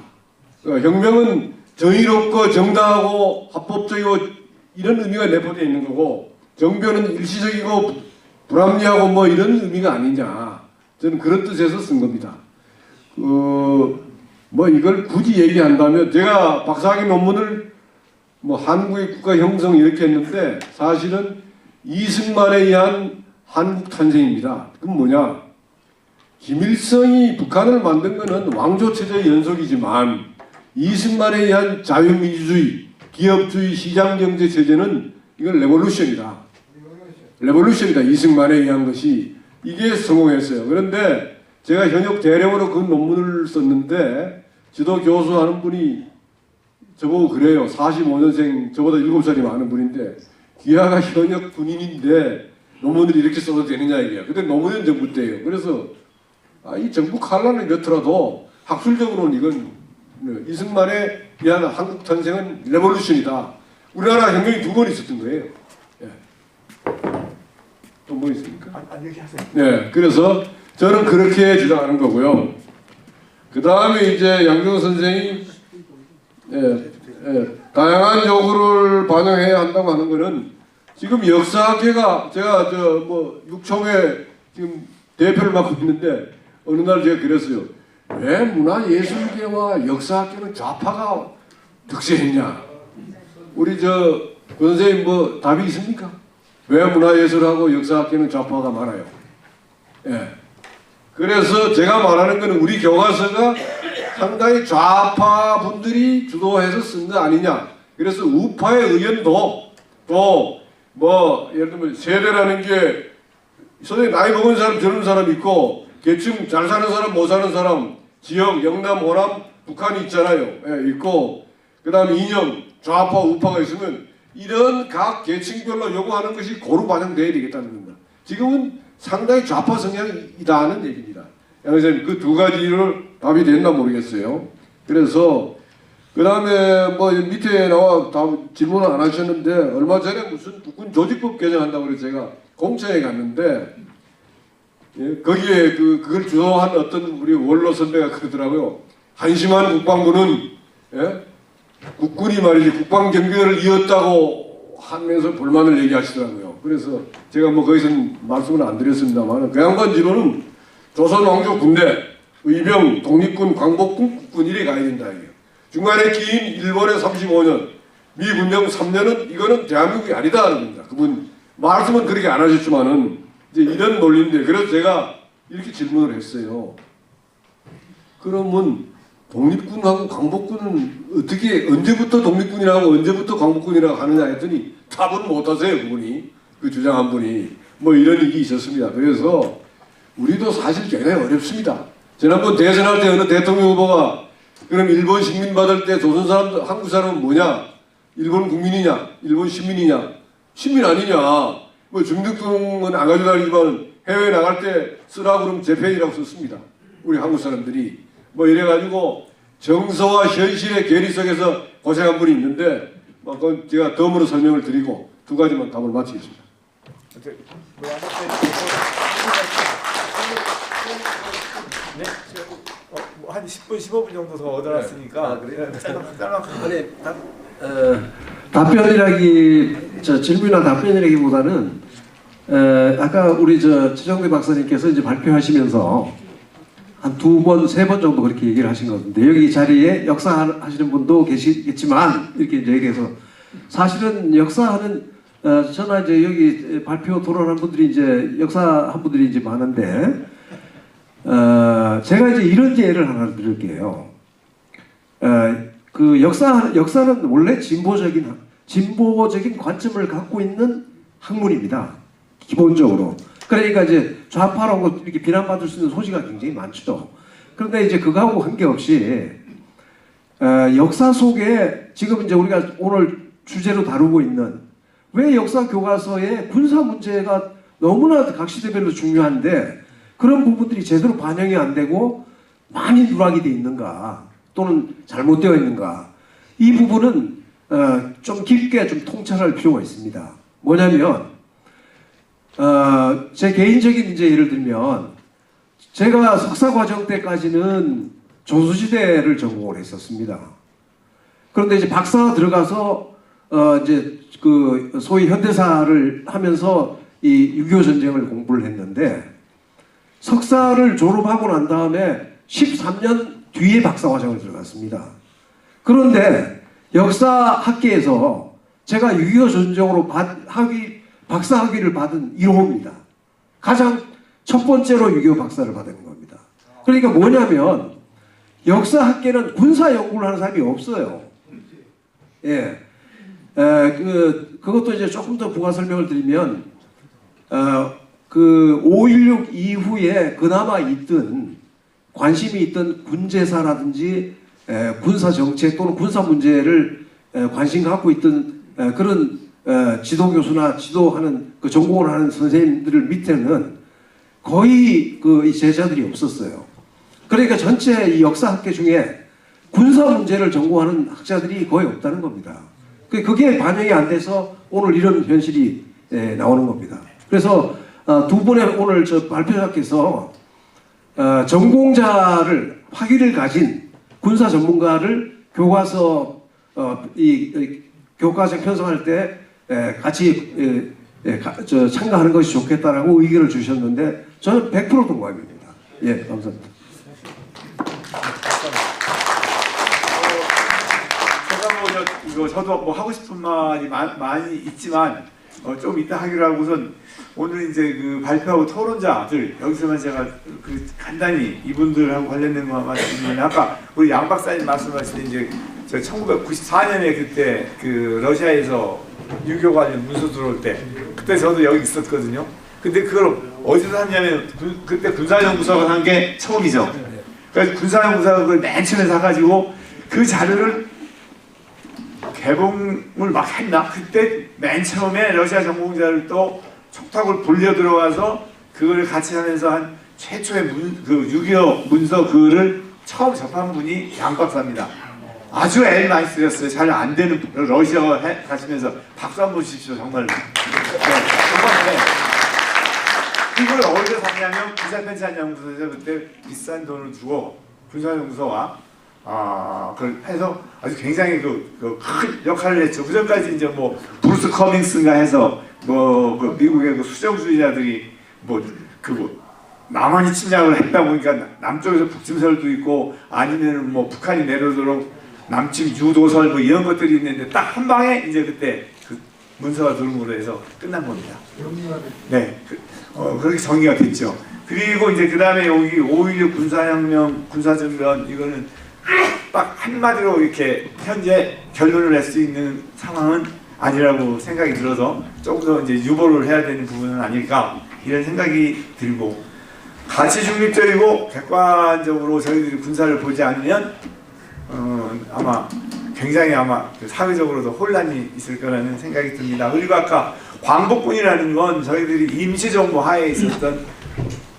혁명은 정의롭고 정당하고 합법적이고 이런 의미가 내포되어 있는 거고 정변은 일시적이고 불합리하고 이런 의미가 아니냐. 저는 그런 뜻에서 쓴 겁니다. 이걸 굳이 얘기한다면 제가 박사학위 논문을 한국의 국가 형성 이렇게 했는데 사실은 이승만에 의한 한국 탄생입니다. 그건 뭐냐? 김일성이 북한을 만든 것은 왕조체제의 연속이지만 이승만에 의한 자유민주주의, 기업주의, 시장경제 체제는 이건 레볼루션이다. 레볼루션이다. 이승만에 의한 것이 이게 성공했어요. 그런데 제가 현역 대령으로 그 논문을 썼는데 지도 교수 하는 분이 저보고 그래요. 45년생, 저보다 7살이 많은 분인데 기아가 현역 군인인데 논문을 이렇게 써도 되느냐 이게요. 근데 노무현 정부 때예요. 그래서 이 정부 칼날을 넣더라도 학술적으로는 이건 이승만에 의한 한국 탄생은 레볼루션이다. 우리나라 혁명이 2번 있었던 거예요. 예. 또 뭐 있습니까? 아니 얘기하세요. 네, 그래서 저는 그렇게 주장하는 거고요. 그 다음에 이제 양경 선생이 다양한 요구를 반영해야 한다고 하는 거는 지금 역사학회가 제가 저 뭐 육총회 지금 대표를 맡고 있는데 어느 날 제가 그랬어요. 왜 문화예술계와 역사학계는 좌파가 득세했냐? 우리 그 선생님 뭐 답이 있습니까? 왜 문화예술하고 역사학계는 좌파가 많아요? 예. 그래서 제가 말하는 거는 우리 교과서가 상당히 좌파 분들이 주도해서 쓴 거 아니냐. 그래서 우파의 의견도 또 뭐 예를 들면 세대라는 게 선생님 나이 먹은 사람 젊은 사람 있고 계층 잘 사는 사람 못 사는 사람 지역 영남 호남 북한이 있잖아요. 예, 있고 그 다음에 이념 좌파 우파가 있으면 이런 각 계층별로 요구하는 것이 고루 반영돼야 되겠다는 겁니다. 지금은 상당히 좌파 성향이다는 얘기입니다. 양 선생님 그 두 가지를 답이 됐나 모르겠어요. 그래서 그 다음에 뭐 밑에 나와 질문을 안 하셨는데 얼마 전에 무슨 국군 조직법 개정한다고 그래서 제가 공청회 갔는데 예, 거기에 그걸 주도한 어떤 우리 원로 선배가 그러더라고요. 한심한 국방부는 예? 국군이 말이지 국방 경비를 이었다고 하면서 불만을 얘기하시더라고요. 그래서 제가 뭐 거기서는 말씀을 안 드렸습니다만 그 양반 지로는 조선 왕조 군대, 의병, 독립군, 광복군, 국군 이래 가야 된다 이게. 중간에 끼인 일본의 35년, 미 군정 3년은 이거는 대한민국이 아니다 하는 겁니다. 그분 말씀은 그렇게 안 하셨지만은 이제 이런 논리인데 그래서 제가 이렇게 질문을 했어요. 그러면 독립군하고 광복군은 어떻게 언제부터 독립군이라고 언제부터 광복군이라고 하느냐 했더니 답은 못하세요 그분이 그 주장한 분이 뭐 이런 일이 있었습니다. 그래서 우리도 사실 굉장히 어렵습니다. 지난번 대선할 때 어느 대통령 후보가 그럼 일본 식민 받을 때 조선 사람들 한국 사람은 뭐냐? 일본 국민이냐? 일본 시민이냐? 시민 아니냐? 뭐 중등증은 안 가져다니지만 해외에 나갈 때 쓰라고 그러면 재팬이라고 썼습니다. 우리 한국 사람들이 뭐 이래가지고 정서와 현실의 괴리 속에서 고생한 분이 있는데 뭐 그건 제가 덤으로 설명을 드리고 두 가지만 답을 마치겠습니다. 네? 한 10분, 15분 정도 더 얻어놨으니까 아니, 답변이라기 질문이나 답변이라기보다는 아까 우리 최정대 박사님께서 이제 발표하시면서 한 2번, 3번 정도 그렇게 얘기를 하신 것 같은데 여기 자리에 역사하시는 분도 계시겠지만 이렇게 이제 얘기해서 사실은 역사하는 저나 이제 여기 발표 토론한 분들이 이제 역사한 분들이 이제 많은데 제가 이제 이런 예를 하나 드릴게요. 그 역사는 원래 진보적인 관점을 갖고 있는 학문입니다. 기본적으로. 그러니까 이제 좌파라고 이렇게 비난받을 수 있는 소지가 굉장히 많죠. 그런데 이제 그거하고 관계없이 역사 속에 지금 이제 우리가 오늘 주제로 다루고 있는 왜 역사 교과서에 군사 문제가 너무나 각 시대별로 중요한데 그런 부분들이 제대로 반영이 안 되고 많이 누락이 돼 있는가 또는 잘못되어 있는가 이 부분은 좀 깊게 좀 통찰할 필요가 있습니다. 뭐냐면 제 개인적인 이제 예를 들면 제가 석사 과정 때까지는 조선시대를 전공을 했었습니다. 그런데 이제 박사 들어가서 이제 그 소위 현대사를 하면서 이 6.25 전쟁을 공부를 했는데 석사를 졸업하고 난 다음에 13년 뒤에 박사과정을 들어갔습니다. 그런데 역사학계에서 제가 6.25 전쟁으로 박사학위를 받은 1호입니다. 가장 첫 번째로 6.25 박사를 받은 겁니다. 그러니까 뭐냐면 역사학계는 군사 연구를 하는 사람이 없어요. 예. 그것도 이제 조금 더 부가 설명을 드리면 그 5.16 이후에 그나마 관심이 있던 군제사라든지 군사 정책 또는 군사 문제를 관심 갖고 있던 그런 지도 교수나 지도하는 그 전공을 하는 선생님들 밑에는 거의 이 제자들이 없었어요. 그러니까 전체 이 역사학계 중에 군사 문제를 전공하는 학자들이 거의 없다는 겁니다. 그게 반영이 안 돼서 오늘 이런 현실이 나오는 겁니다. 그래서 두 분의 오늘 저 발표자께서 전공자를 학위를 가진 군사 전문가를 교과서 이 교과서 편성할 때 같이 참가하는 것이 좋겠다라고 의견을 주셨는데 저는 100% 동감입니다. 예, 감사합니다. 제가 저도 뭐 하고 싶은 말이 많이 있지만 좀 이따 하기로 하고선 오늘 이제 그 발표하고 토론자들 여기서만 제가 그 간단히 이분들하고 관련된 거 말씀드리면 아까 우리 양 박사님 말씀하신 이제 저 1994년에 그때 그 러시아에서 유교 관련 문서 들어올 때 그때 저도 여기 있었거든요. 근데 그걸 어디서 샀냐면 그때 군사연구소가 산 게 처음이죠. 그래서 군사연구소가 그걸 맨 처음에 사가지고 그 자료를 개봉을 막 했나? 그때 맨 처음에 러시아 전공자를 또 촉탁을 불려 들어가서 그걸 같이 하면서 한 최초의 그 6.25 문서 글을 처음 접한 분이 양 박사입니다. 아주 애를 많이 쓰셨어요. 잘 안 되는 러시아 가시면서 박수 한번 주십시오. 정말. 네, 정말. 이걸 어디서 샀냐면 군사편찬연구소에서 그때 비싼 돈을 주고 군사연구소와 그걸 해서 아주 굉장히 큰 역할을 했죠. 그 전까지 이제 뭐 브루스 커밍스인가 해서 뭐 그 미국의 그 수정주의자들이 남한이 침략을 했다 보니까 남쪽에서 북침설도 있고 아니면 뭐 북한이 내려오도록 남침 유도설 뭐 이런 것들이 있는데 딱 한 방에 이제 그때 그 문서가 들어옴으로 해서 끝난 겁니다. 네, 그렇게 정리가 됐죠. 그리고 이제 그 다음에 여기 5.16 군사혁명, 군사전면 이거는 딱 한마디로 이렇게 현재 결론을 낼 수 있는 상황은 아니라고 생각이 들어서 조금 더 이제 유보를 해야 되는 부분은 아닐까 이런 생각이 들고 가치 중립적이고 객관적으로 저희들이 군사를 보지 않으면 아마 굉장히 사회적으로도 혼란이 있을 거라는 생각이 듭니다. 그리고 아까 광복군이라는 건 저희들이 임시정부 하에 있었던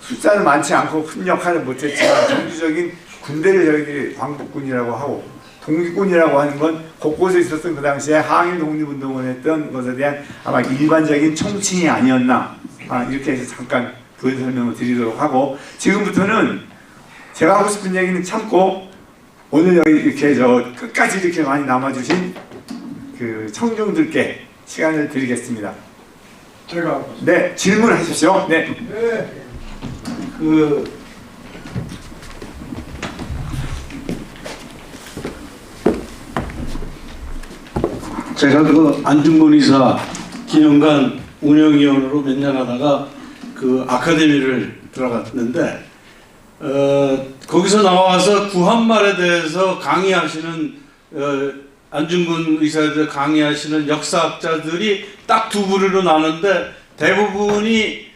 숫자는 많지 않고 큰 역할을 못했지만 정규적인 군대를 저희들이 광복군이라고 하고 독립군이라고 하는 건 곳곳에 있었던 그 당시에 항일 독립운동을 했던 것에 대한 아마 일반적인 총칭이 아니었나 이렇게 해서 잠깐 그 설명을 드리도록 하고 지금부터는 제가 하고 싶은 얘기는 참고 오늘 여기 이렇게 끝까지 이렇게 많이 남아주신 그 청중들께 시간을 드리겠습니다. 제가 네, 질문하십시오. 네. 제가 그 안중근 의사 기념관 운영위원으로 몇 년 하다가 그 아카데미를 들어갔는데 거기서 나와서 구한말에 대해서 강의하시는 안중근 의사에 대해 강의하시는 역사학자들이 딱 두 부류로 나는데 대부분이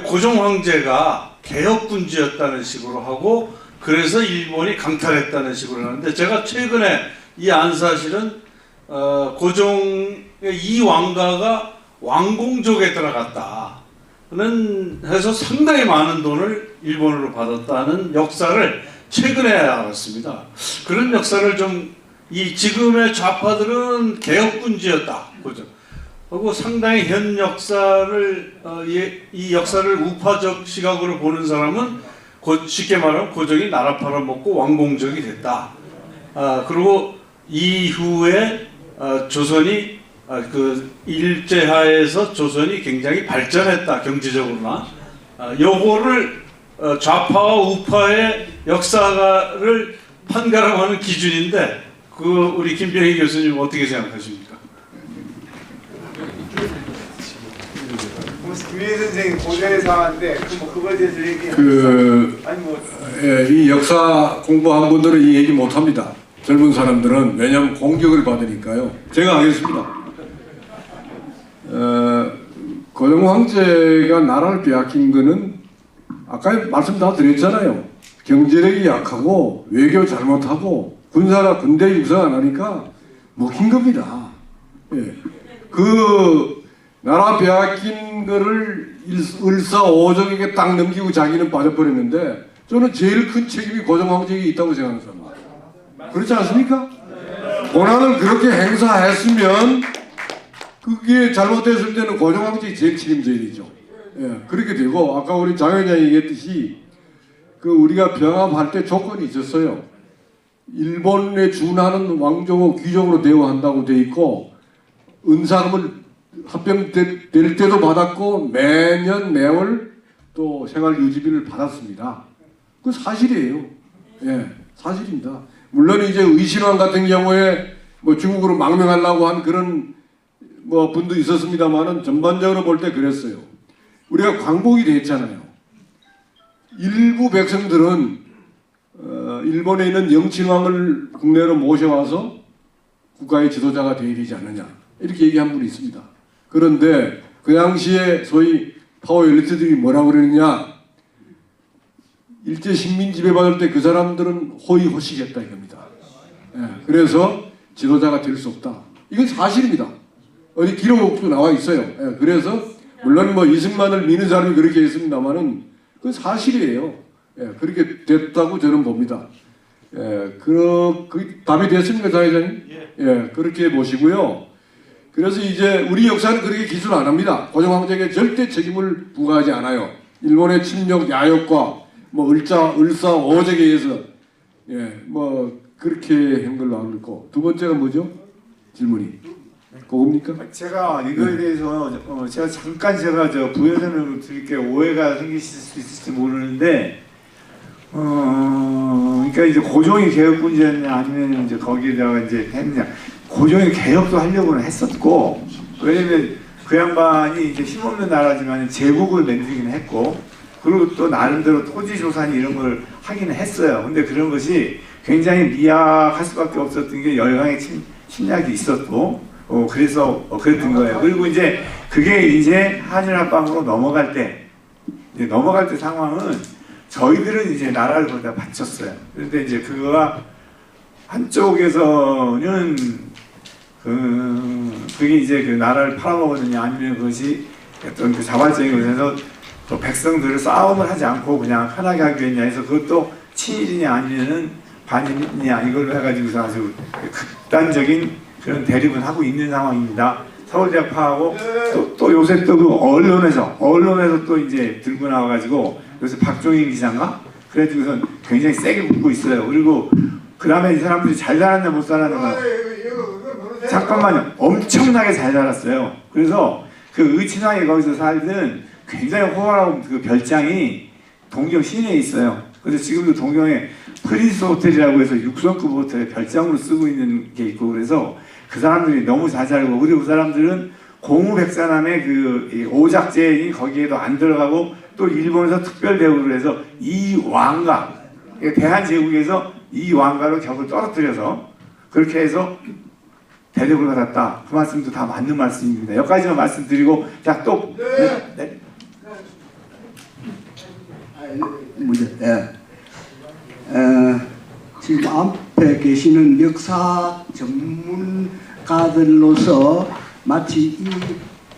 고종 황제가 개혁군주였다는 식으로 하고 그래서 일본이 강탈했다는 식으로 하는데 제가 최근에 이 안사실은 고종의 이 왕가가 왕공족에 들어갔다는 해서 상당히 많은 돈을 일본으로 받았다는 역사를 최근에 알았습니다. 그런 역사를 좀 이 지금의 좌파들은 개혁군주였다. 그죠? 하고 상당히 현 역사를 이 역사를 우파적 시각으로 보는 사람은 쉽게 말하면 고종이 나라 팔아먹고 왕공족이 됐다. 그리고 이후에 조선이 그 일제하에서 조선이 굉장히 발전했다 경제적으로나 요거를 좌파와 우파의 역사를 판가름하는 기준인데 그 우리 김병희 교수님 어떻게 생각하십니까? 김민희 선생님 고대의 사화인데 그거에 대해서 얘기. 이 역사 공부한 분들은 이 얘기 못 합니다. 젊은 사람들은 왜냐하면 공격을 받으니까요. 제가 하겠습니다. 고종 황제가 나라를 빼앗긴 거는 아까 말씀 다 드렸잖아요. 경제력이 약하고 외교 잘못하고 군대 육성 안 하니까 먹힌 겁니다. 예. 그 나라 빼앗긴 거를 을사오적에게 딱 넘기고 자기는 빠져버렸는데 저는 제일 큰 책임이 고종황제에게 있다고 생각하는 사람입니다. 그렇지 않습니까? 권한을 그렇게 행사했으면 그게 잘못됐을 때는 고종황제가 제일 책임져야 되죠. 예, 그렇게 되고 아까 우리 장 회장이 얘기했듯이 그 우리가 병합할 때 조건이 있었어요. 일본에 준하는 왕족을 귀족으로 대우한다고 돼 있고 은사금을 합병될 때도 받았고 매년 매월 또 생활 유지비를 받았습니다. 그 사실이에요. 예, 사실입니다. 물론 이제 의신왕 같은 경우에 뭐 중국으로 망명하려고 한 그런 뭐 분도 있었습니다만은 전반적으로 볼 때 그랬어요. 우리가 광복이 됐잖아요. 일부 백성들은 일본에 있는 영친왕을 국내로 모셔와서 국가의 지도자가 되어야 되지 않느냐 이렇게 얘기한 분이 있습니다. 그런데 그 당시에 소위 파워 엘리트들이 뭐라고 그러느냐, 일제 식민 지배받을 때 그 사람들은 호의호식했다 이겁니다. 예, 그래서 지도자가 될 수 없다. 이건 사실입니다. 어디 기록도 나와 있어요. 예, 그래서 물론 뭐 이승만을 미는 사람이 그렇게 했습니다만은 그건 사실이에요. 예, 그렇게 됐다고 저는 봅니다. 예, 그 답이 됐습니까, 장 회장님? 예, 그렇게 보시고요. 그래서 이제 우리 역사는 그렇게 기술 안 합니다. 고종황제에게 절대 책임을 부과하지 않아요. 일본의 침략 야욕과 뭐 을사오적에 의해서 예, 뭐 그렇게 한 걸로 알고 있고, 두 번째가 뭐죠? 질문이 그겁니까? 제가 이거에 대해서 제가 잠깐 저 부연설명을 드릴게요. 오해가 생기실 수 있을지 모르는데 그러니까 이제 고종이 개혁군주였냐 아니면 이제 거기다가 이제 했느냐. 고종이 개혁도 하려고는 했었고, 왜냐면 그 양반이 이제 힘없는 나라지만 제국을 만들기는 했고, 그리고 또 나름대로 토지 조사니 이런 걸 하기는 했어요. 근데 그런 것이 굉장히 미약할 수밖에 없었던 게 열강의 침략이 있었고, 그래서 그랬던 거예요. 그리고 이제 그게 이제 한일합방으로 넘어갈 때 상황은 저희들은 이제 나라를 거기다 바쳤어요. 그런데 이제 그거가 한쪽에서는 그게 이제 그 나라를 팔아먹었느냐 아니면 그것이 어떤 그 자발적인 것에서 또 백성들을 싸움을 하지 않고 그냥 편하게 하기 위했냐 해서 그것도 친일이냐 아니면은 반일이냐 이걸로 해가지고서 아주 극단적인 그런 대립을 하고 있는 상황입니다. 서울대학파하고 또 요새 또 그 언론에서 또 이제 들고 나와가지고 요새 박종인 기자인가? 그래가지고선 굉장히 세게 붙고 있어요. 그리고 그 다음에 이 사람들이 잘 살았냐 못 살았냐 잠깐만요. 엄청나게 잘 살았어요. 그래서 그 의친왕이 거기서 살던 굉장히 호화로운 그 별장이 동경 시내에 있어요. 그래서 지금도 동경에 프린스 호텔이라고 해서 6성급 호텔에 별장으로 쓰고 있는 게 있고, 그래서 그 사람들이 너무 잘 살고, 그리고 그 사람들은 공우백산함의 그 오작제인이 거기에도 안 들어가고, 또 일본에서 특별 대우를 해서 이 왕가, 대한제국에서 이 왕가로 격을 떨어뜨려서 그렇게 해서 대접을 받았다. 그 말씀도 다 맞는 말씀입니다. 여기까지만 말씀드리고, 자, 또. 네. 지금 앞에 계시는 역사 전문가들로서 마치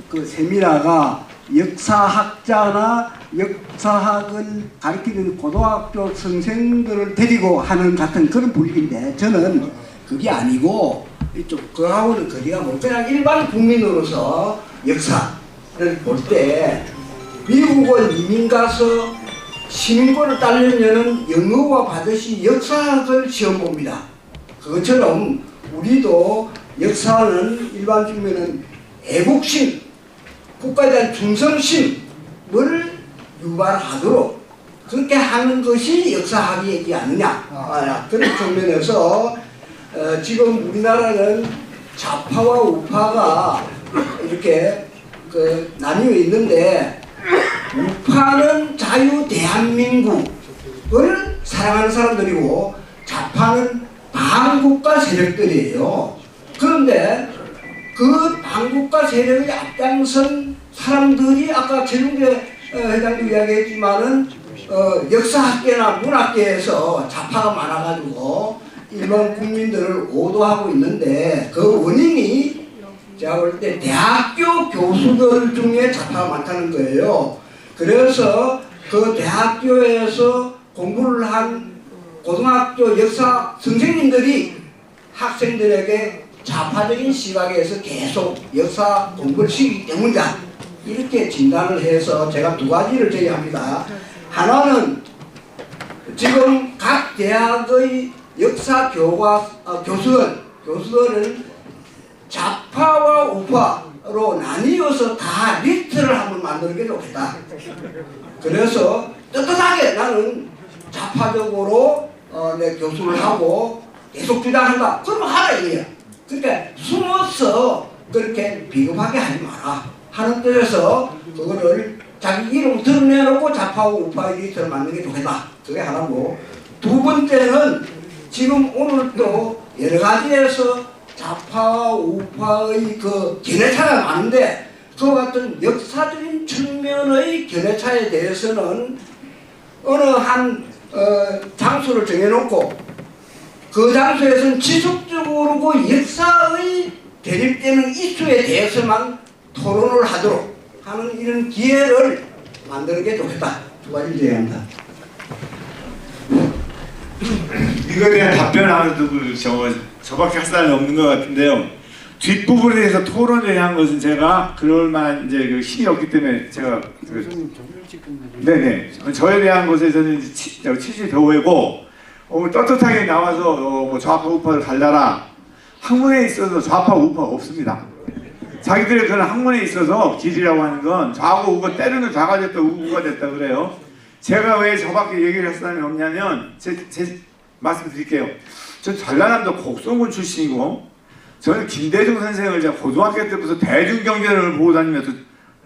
그 세미나가 역사학자나 역사학을 가르치는 고등학교 선생들을 데리고 하는 같은 그런 분위기인데, 저는 그게 아니고 이쪽 그하고는 거리가 멀고 그냥 일반 국민으로서 역사를 볼 때 미국은 이민 가서 시민권을 따려면 영어와 반드시 역사학을 시험 봅니다. 그것처럼 우리도 역사는 일반 국민은 애국심, 국가에 대한 충성심을 유발하도록 그렇게 하는 것이 역사학이지 않느냐. 그런 측면에서 지금 우리나라는 좌파와 우파가 이렇게 나뉘어 있는데, 우파는 자유 대한민국을 사랑하는 사람들이고 좌파는 반국가 세력들이에요. 그런데 그 반국가 세력의 앞장선 사람들이 아까 최종대 회장도 이야기했지만은 역사학계나 문학계에서 좌파가 많아가지고 일반 국민들을 오도하고 있는데 그 원인이 제가 볼 때 대학교 교수들 중에 좌파가 많다는 거예요. 그래서 그 대학교에서 공부를 한 고등학교 역사 선생님들이 학생들에게 좌파적인 시각에서 계속 역사 공부를 시키기 때문이다. 이렇게 진단을 해서 제가 두 가지를 제기합니다. 하나는 지금 각 대학의 역사 교수들은 좌파와 우파로 나뉘어서 다 리스트를 한번 만드는 게 좋겠다. 그래서 떳떳하게 나는 좌파적으로 내 교수를 하고 계속 주장한다. 그럼 하라 이거야. 그러니까 숨어서 그렇게 비겁하게 하지 마라 하는 뜻에서 그거를 자기 이름 드러내놓고 좌파와 우파의 리스트를 만드는 게 좋겠다. 그게 하나고, 두 번째는 지금 오늘 또 여러 가지에서 좌파와 우파의 그 견해차가 많은데 그 같은 역사적인 측면의 견해차에 대해서는 어느 한 장소를 정해놓고 그 장소에서는 지속적으로 그 역사의 대립되는 이슈에 대해서만 토론을 하도록 하는 이런 기회를 만드는 게 좋겠다. 두 가지 제안합니다. 이거에 대한 답변하면서 저밖에 할 사람이 없는 것 같은데요. 뒷부분에 대해서 토론을 한 것은 제가 그럴 만한 이제 그 힘이 없기 때문에 제가 네네 저에 대한 것에서는 취지 도외고 떳떳하게 나와서 뭐 좌파 우파를 갈라라. 학문에 있어서 좌파 우파가 없습니다. 자기들의 그런 학문에 있어서 길이라고 하는 건 좌고 우고 때로는 좌가 됐다 우고가 됐다 그래요. 제가 왜 저밖에 얘기를 할 사람이 없냐면 제 말씀 드릴게요. 전 전라남도 곡성군 출신이고 저는 김대중 선생을 제가 고등학교 때부터 대중경제를 보고 다니면서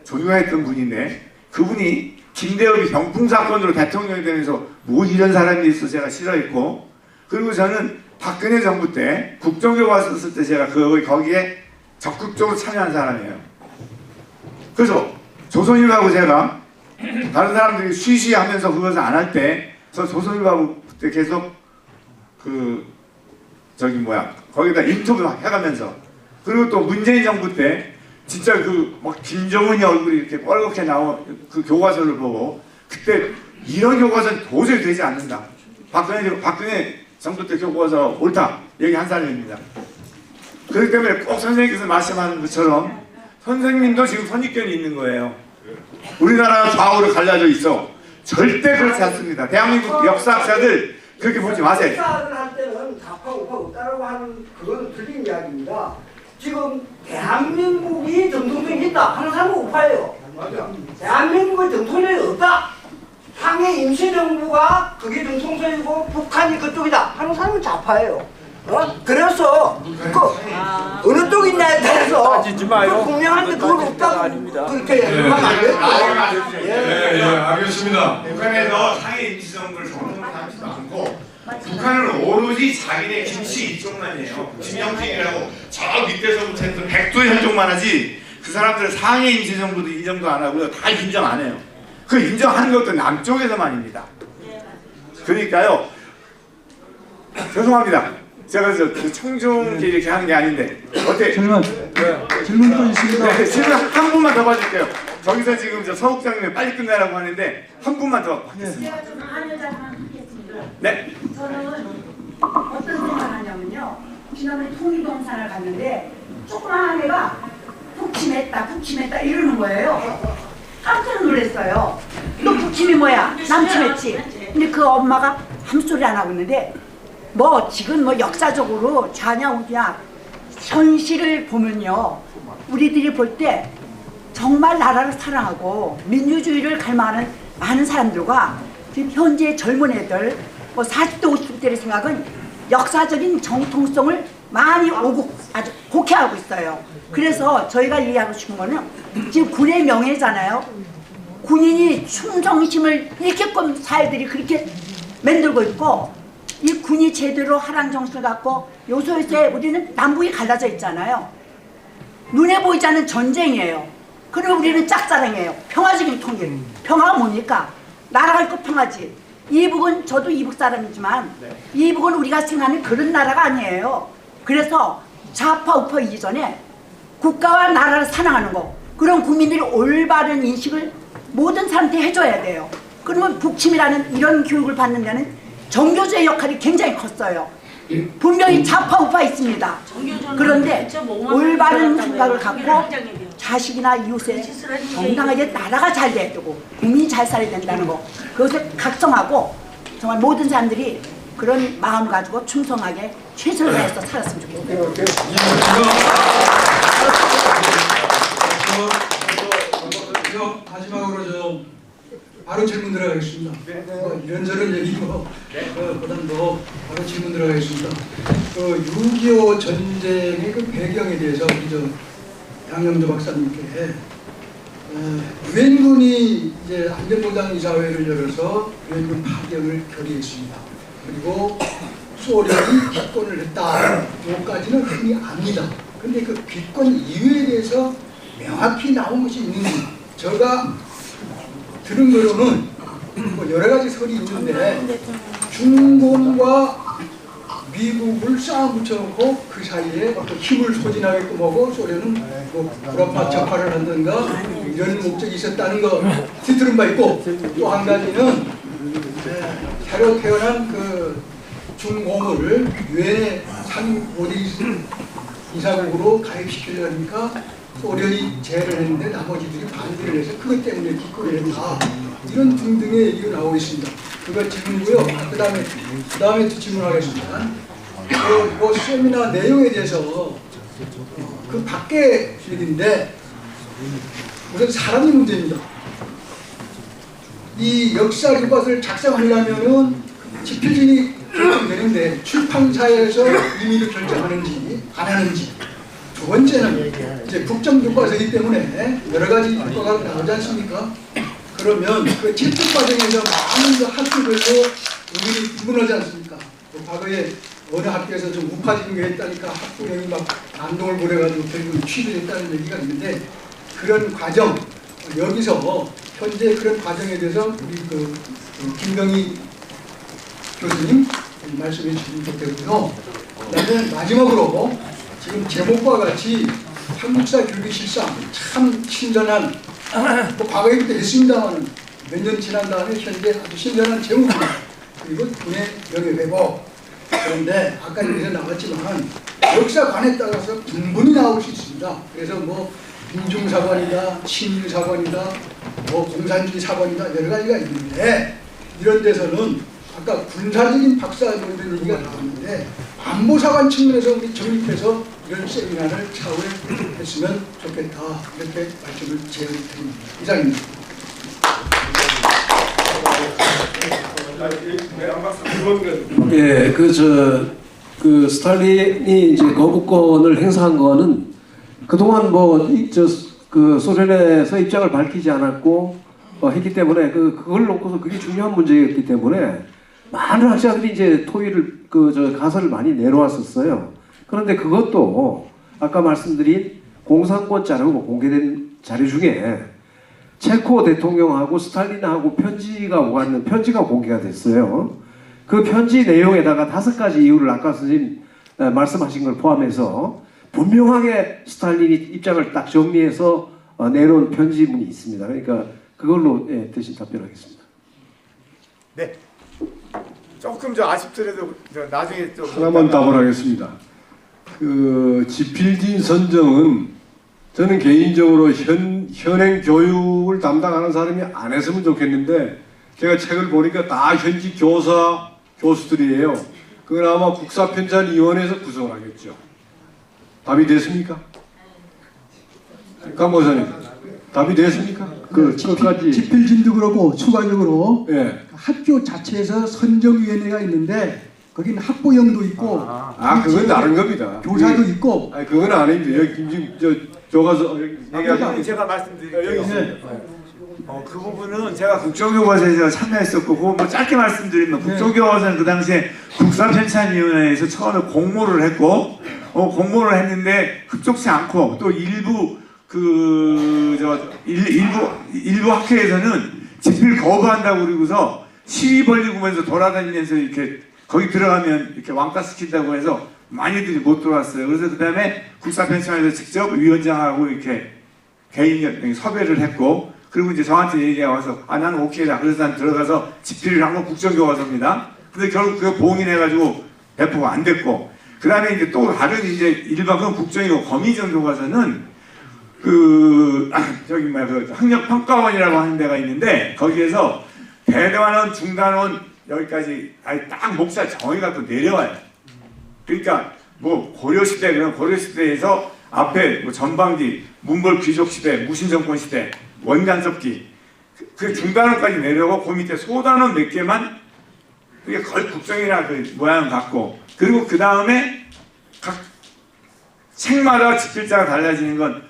존경했던 분인데 그분이 김대엽이 병풍 사건으로 대통령이 되면서 뭐 이런 사람이 있어 제가 싫어했고, 그리고 저는 박근혜 정부 때 국정교과 썼을 때 제가 거기에 적극적으로 참여한 사람이에요. 그래서 조선일보하고 제가 다른 사람들이 쉬쉬하면서 그것을 안 할 때 저 조선일보하고 그때 계속 거기다 인터뷰 해가면서, 그리고 또 문재인 정부 때 진짜 막 김정은이 얼굴이 이렇게 뻘겋게 나온 그 교과서를 보고 그때 이런 교과서는 도저히 되지 않는다. 박근혜 정부 때 교과서 옳다 얘기한 사람입니다. 그렇기 때문에 꼭 선생님께서 말씀하는 것처럼 선생님도 지금 선입견이 있는 거예요. 우리나라가 좌우로 갈라져 있어. 절대 그렇지 않습니다. 대한민국 역사학자들 그렇게 보지 마세요. 역사를 할 때는 좌파 우파 없다라고 하는 그건 틀린 이야기입니다. 지금 대한민국이 정통성이 있다 하는 사람은 우파예요. 맞아. 대한민국의 정통성이 없다. 상해 임시정부가 그게 정통성이고 북한이 그쪽이다 하는 사람은 좌파예요. 그래서 어느 쪽 있냐에 따라서 분명한데 그걸 없다고 그렇게 하면 안 돼요. 예, 알겠습니다. 북한에서 상해 임시정부를 정통하지도 않고 북한은 오로지 자기네 김치 이쪽만이에요. 김영진이라고 저 밑에서부터 해서 백두의 현종만 하지 그 사람들은 상해 임시정부도 인정도 안 하고요. 다 인정 안 해요. 그 인정하는 것도 남쪽에서만입니다. 그러니까요. 죄송합니다. 제가 그 청중끼리 이렇게 하는 게 아닌데 어때? 질문 또 있습니다. 네, 질문 한 분만 더 받을게요. 저기서 지금 저 서국장님이 빨리 끝내라고 하는데 한 분만 더 받겠습니다. 제가 좀 한여자만 하겠습니다. 네. 저는 어떤 생각하냐면요. 지난번에 통일동산을 갔는데 조그만 애가 북침했다 이러는 거예요. 깜짝 놀랐어요. 너 북침이 뭐야? 남침했지? 근데 그 엄마가 아무 소리 안 하고 있는데 지금 역사적으로 좌냐 우냐 현실을 보면요. 우리들이 볼 때 정말 나라를 사랑하고 민주주의를 갈망하는 많은 사람들과 지금 현재 젊은 애들 40대 50대의 생각은 역사적인 정통성을 많이 아주 곡해하고 있어요. 그래서 저희가 얘기하고 싶은 거는 지금 군의 명예잖아요. 군인이 충성심을 잃게끔 사회들이 그렇게 만들고 있고 이 군이 제대로 하랑 정신을 갖고 요소에서 우리는 남북이 갈라져 있잖아요. 눈에 보이지 않는 전쟁이에요. 그리고 우리는 짝사랑이에요. 평화적인 통일. 평화가 뭡니까? 나라가 있고 평화지. 이북은 저도 이북 사람이지만 이북은 우리가 생각하는 그런 나라가 아니에요. 그래서 좌파 우파 이전에 국가와 나라를 사랑하는 거, 그런 국민들이 올바른 인식을 모든 사람한테 해줘야 돼요. 그러면 북침이라는 이런 교육을 받는 데는 정교조의 역할이 굉장히 컸어요. 분명히 좌파 우파 있습니다. 그런데 올바른 생각을 갖고 자식이나 이웃에 정당하게 나라가 잘 돼야 되고 국민이 잘 살아야 된다는 거, 그것을 각성하고 정말 모든 사람들이 그런 마음 가지고 충성하게 최선을 다해서 살았으면 좋겠어요. 마지막으로 바로 질문 들어가겠습니다. 이런저런 얘기고 보다도 바로 질문 들어가겠습니다. 6.25 전쟁의 그 배경에 대해서 우리 양영조 박사님께 유엔군이 이제 안전보장 이사회를 열어서 유엔군 파병을 결의했습니다. 그리고 소련이 기권을 했다. 요까지는 흔히 압니다. 그런데 그 기권 이유에 대해서 명확히 나온 것이 있는지 제가 들은 거로는 뭐 여러 가지 설이 있는데 중공과 미국을 쌓아 붙여놓고 그 사이에 어떤 힘을 소진하게끔 하고 소련은 뭐 불합파 적화를 한다든가 이런 목적이 있었다는 거 들은 바 있고, 또 한 가지는 새로 태어난 그 중공을 유엔의 상임고리 이사국으로 가입시키려니까 소련이 제의를 했는데 나머지들이 반대를 해서 그것 때문에 기권을 했다. 이런 등등의 얘기가 나오고 있습니다. 그거 질문이고요. 그 다음에 질문하겠습니다. 그 세미나 내용에 대해서 그 밖에 얘기인데 우선 사람이 문제입니다. 이 역사 교과서를 작성하려면은 집필진이 결정되는데 출판사에서 임의를 결정하는지 안 하는지, 두 번째는 이제 국정교과서이기 때문에 여러 가지 교과가 나오지 않습니까? 그러면 그 채택 과정에서 많은 그 학교별로 의견이 구분하지 않습니까? 과거에 어느 학교에서 좀 우파적인 게 했다니까 학부형이 막 난동을 부려가지고 결국 취소했다는 얘기가 있는데, 그런 과정, 여기서 현재 그런 과정에 대해서 우리 그 김병희 교수님 말씀해 주시면 좋겠고요. 그다음에 마지막으로 지금 제목과 같이 한국사 교육의 실상 참 신선한, 뭐 과거에부터 했습니다만 몇 년 지난 다음에 현재 아주 신선한 제목입니다. 그리고 군의 명예회복. 그런데 아까 여기서 나왔지만 역사관에 따라서 분분히 나올 수 있습니다. 그래서 뭐 민중사관이다, 친일사관이다, 뭐 공산주의 사관이다, 여러 가지가 있는데, 이런 데서는 아까 군사적인 박사들의 얘기가 나왔는데 안보사관 측면에서 우리 정립해서 이런 세미나를 차후했으면 좋겠다, 이렇게 말씀을 드립니다. 이상입니다. 예, 그 스탈린이 이제 거부권을 행사한 거는 그동안 그 소련에서 입장을 밝히지 않았고 했기 때문에 그걸 놓고서 그게 중요한 문제였기 때문에 많은 학자들이 이제 토의를 가설을 많이 내놓았었어요. 그런데 그것도 아까 말씀드린 공산권 자료고 공개된 자료 중에 체코 대통령하고 스탈린하고 편지가 오갔는 편지가 공개가 됐어요. 그 편지 내용에다가 5가지 이유를 아까 선생님 말씀하신 걸 포함해서 분명하게 스탈린이 입장을 딱 정리해서 내놓은 편지문이 있습니다. 그러니까 그걸로 대신 답변하겠습니다. 네. 조금 아쉽더라도 나중에 좀 하나만 답을 하겠습니다. 그 지필진 선정은 저는 개인적으로 현행 교육을 담당하는 사람이 안 했으면 좋겠는데, 제가 책을 보니까 다 현직 교수들이에요. 그건 아마 국사편찬위원회에서 구성을 하겠죠. 답이 됐습니까? 강보사님, 답이 됐습니까? 끝까지. 집필진도 그렇고 추가적으로 예. 학교 자체에서 선정위원회가 있는데 거기는 학부형도 있고 그건 다른 겁니다. 교사도 있고. 아니, 그건 아닙니다. 여기 김진 교과서 그러니까 제가 말씀드릴게요. 여기 있습니다. 그 부분은 제가 국정교과서에서 참여했었고, 그거 뭐 짧게 말씀드리면 국정교과서는 그 당시에 국사편찬위원회에서 처음에 공모를 했고, 공모를 했는데 흡족치 않고, 또 일부 일부 학회에서는 집필 거부한다고 그러고서 시위 벌리고면서 돌아다니면서 이렇게 거기 들어가면 이렇게 왕따 시킨다고 해서 많이들이 못 들어왔어요. 그래서 그 다음에 국사편찬에서 직접 위원장하고 이렇게 개인 섭외를 했고, 그리고 이제 저한테 얘기가 와서 나는 오케이다. 그래서 난 들어가서 집필을 한 건 국정교과서입니다. 근데 결국 그거 봉인해가지고 배포가 안 됐고, 그 다음에 이제 또 다른 이제 일반은 국정이고 거미전 교과서는 저기 뭐야 그 학력평가원이라고 하는 데가 있는데, 거기에서 대단원, 중단원 여기까지 아예 딱 목차 정해갖고 내려와요. 그러니까 뭐 고려시대, 그런 고려시대에서 앞에 뭐 전방기, 문벌 귀족시대, 무신정권시대, 원간섭기, 그 중단원까지 내려오고 그 밑에 소단원 몇 개만 그게 거의 국정이나 그 모양 같고, 그리고 그 다음에 각 책마다 집필자가 달라지는 건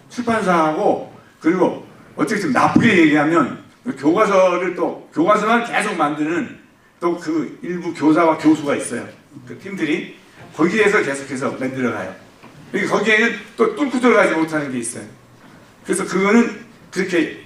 출판사하고, 그리고 어떻게 좀 나쁘게 얘기하면 교과서를 또 교과서만 계속 만드는 또 그 일부 교사와 교수가 있어요. 그 팀들이 거기에서 계속해서 만들어가요. 그러니까 거기에는 또 뚫고 들어가지 못하는 게 있어요. 그래서 그거는 그렇게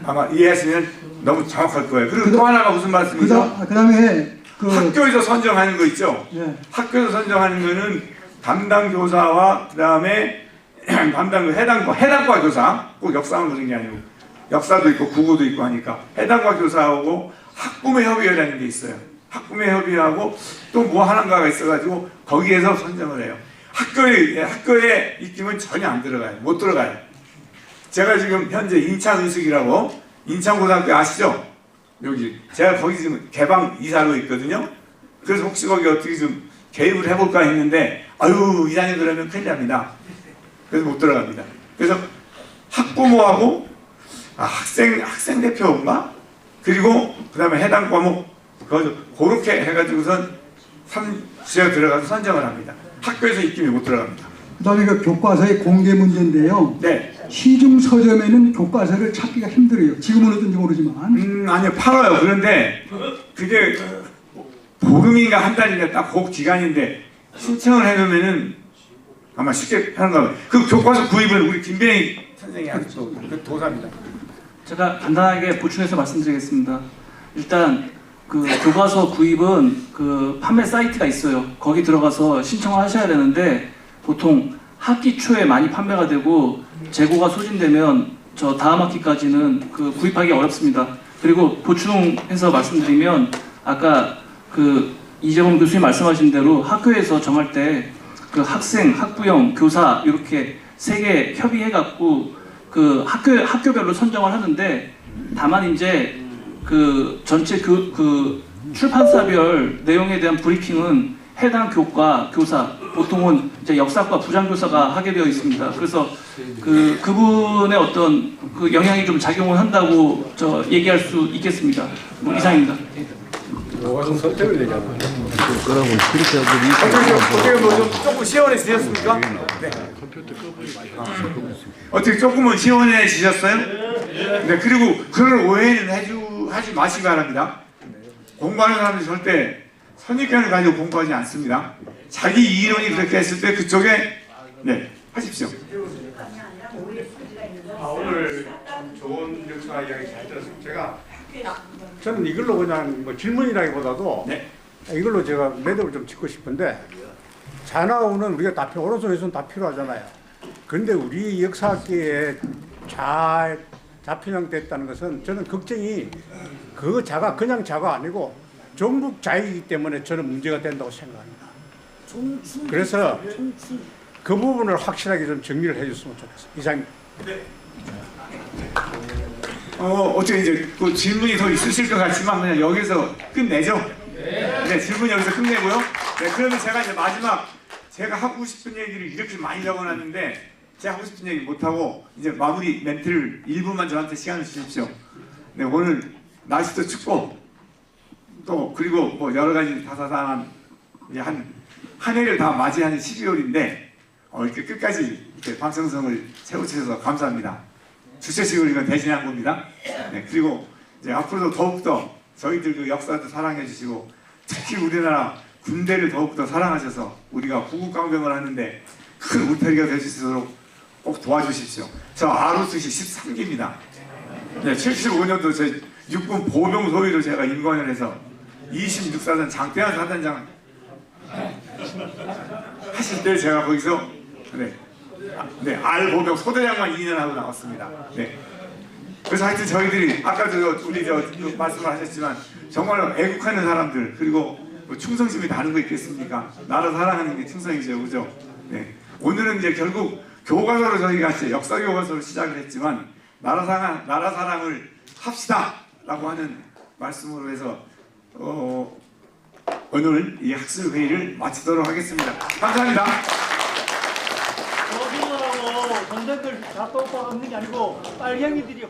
아마 이해하시면 너무 정확할 거예요. 그리고 또 하나가 무슨 말씀이죠? 그다음에 학교에서 선정하는 거 있죠? 예. 학교에서 선정하는 거는 담당 교사와 그 다음에 담당 해당과 교사, 꼭 역사만 그런 게 아니고 역사도 있고 국어도 있고 하니까 해당과 교사하고 학부모 협의회라는 게 있어요. 학부모 협의회하고 또 뭐 하나가 있어가지고 거기에서 선정을 해요. 학교에 입김은 전혀 안 들어가요. 못 들어가요. 제가 지금 현재 인천의숙이라고 인천고등학교 아시죠? 여기 제가 거기 지금 개방 이사로 있거든요. 그래서 혹시 거기 어떻게 좀 개입을 해볼까 했는데 아유 이사님 그러면 큰일 납니다. 그래서 못 들어갑니다. 그래서 학부모하고 학생 대표인가? 그리고 그 다음에 해당 과목 그렇게 해가지고선 3주에 들어가서 선정을 합니다. 학교에서 입김이 못 들어갑니다. 그다음에 그 교과서의 공개 문제인데요. 네. 시중 서점에는 교과서를 찾기가 힘들어요. 지금은 어떤지 모르지만. 아니요, 팔아요. 그런데 그게 보름인가 한 달인가 딱 그 기간인데 신청을 해놓으면은 아마 쉽게 하는 거예요. 그 교과서 구입은 우리 김배희 선생이 아주 그 도사입니다. 제가 간단하게 보충해서 말씀드리겠습니다. 일단 그 교과서 구입은 그 판매 사이트가 있어요. 거기 들어가서 신청을 하셔야 되는데 보통 학기 초에 많이 판매가 되고 재고가 소진되면 저 다음 학기까지는 그 구입하기 어렵습니다. 그리고 보충해서 말씀드리면 아까 그 이재범 교수님 말씀하신 대로 학교에서 정할 때 그 학생, 학부형, 교사 이렇게 세 개 협의해갖고 그 학교별로 선정을 하는데 다만 이제 그 전체 그 출판사별 내용에 대한 브리핑은 해당 교과, 교사, 보통은 이제 역사과 부장교사가 하게 되어 있습니다. 그래서 그분의 어떤 그 영향이 좀 작용을 한다고 얘기할 수 있겠습니다. 뭐 이상입니다. 교과서 선택을 되잖아. 어떻게 뭐 좀 조금 시원해지셨습니까? 네. 어떻게 조금은 시원해지셨어요? 네. 그리고 그런 오해는 하지 마시기 바랍니다. 공부하는 사람들이 절대 선입견을 가지고 공부하지 않습니다. 자기 이론이 그렇게 했을 때 그쪽에 네 하십시오. 오늘 좋은 역사 이야기 잘 들었습니다. 저는 이걸로 그냥 뭐 질문이라기보다도 이걸로 제가 매듭을 좀 짓고 싶은데 자나우는 우리가 다 오른손 왼손 다 필요하잖아요. 그런데 우리 역사학계에 자편형됐다는 것은 저는 걱정이 그 자가 그냥 자가 아니고 종북 자이기 때문에 저는 문제가 된다고 생각합니다. 그래서 그 부분을 확실하게 좀 정리를 해줬으면 좋겠어요. 이상입니다. 어떻게 이제 그 질문이 더 있으실 것 같지만 그냥 여기서 끝내죠. 네, 질문 여기서 끝내고요. 네, 그러면 제가 이제 마지막 제가 하고 싶은 얘기를 이렇게 많이 적어놨는데 제가 하고 싶은 얘기 못하고 이제 마무리 멘트를 1분만 저한테 시간을 주십시오. 네, 오늘 날씨도 춥고 또 그리고 뭐 여러 가지 다사다난 한 해를 다 맞이하는 12월인데 이렇게 끝까지 이렇게 방송성을 채워주셔서 감사합니다. 주최식을 이건 대신한 겁니다. 네, 그리고 이제 앞으로도 더욱더 저희들 그 역사도 사랑해 주시고 특히 우리나라 군대를 더욱더 사랑하셔서 우리가 후국강병을 하는데 큰 울타리가 될 수 있도록 꼭 도와주십시오. 저 아로스시 13기입니다. 네, 75년도 제 육군 보병 소위로 제가 임관을 해서 26사단 장태환 사단장 하실 때 제가 거기서 알보병 소대장만 2년 하고 나왔습니다. 네. 그래서 하여튼 저희들이 아까도 우리 그 말씀을 하셨지만 정말 애국하는 사람들 그리고 뭐 충성심이 다른 거 있겠습니까? 나라 사랑하는 게 충성이죠, 그죠? 네. 오늘은 이제 결국 교과서로 저희가 이제 역사 교과서로 시작을 했지만 나라 사랑을 합시다라고 하는 말씀으로 해서 오늘 이 학술 회의를 마치도록 하겠습니다. 감사합니다. 전쟁들 잡도 오빠가 없는 게 아니고 빨갱이들이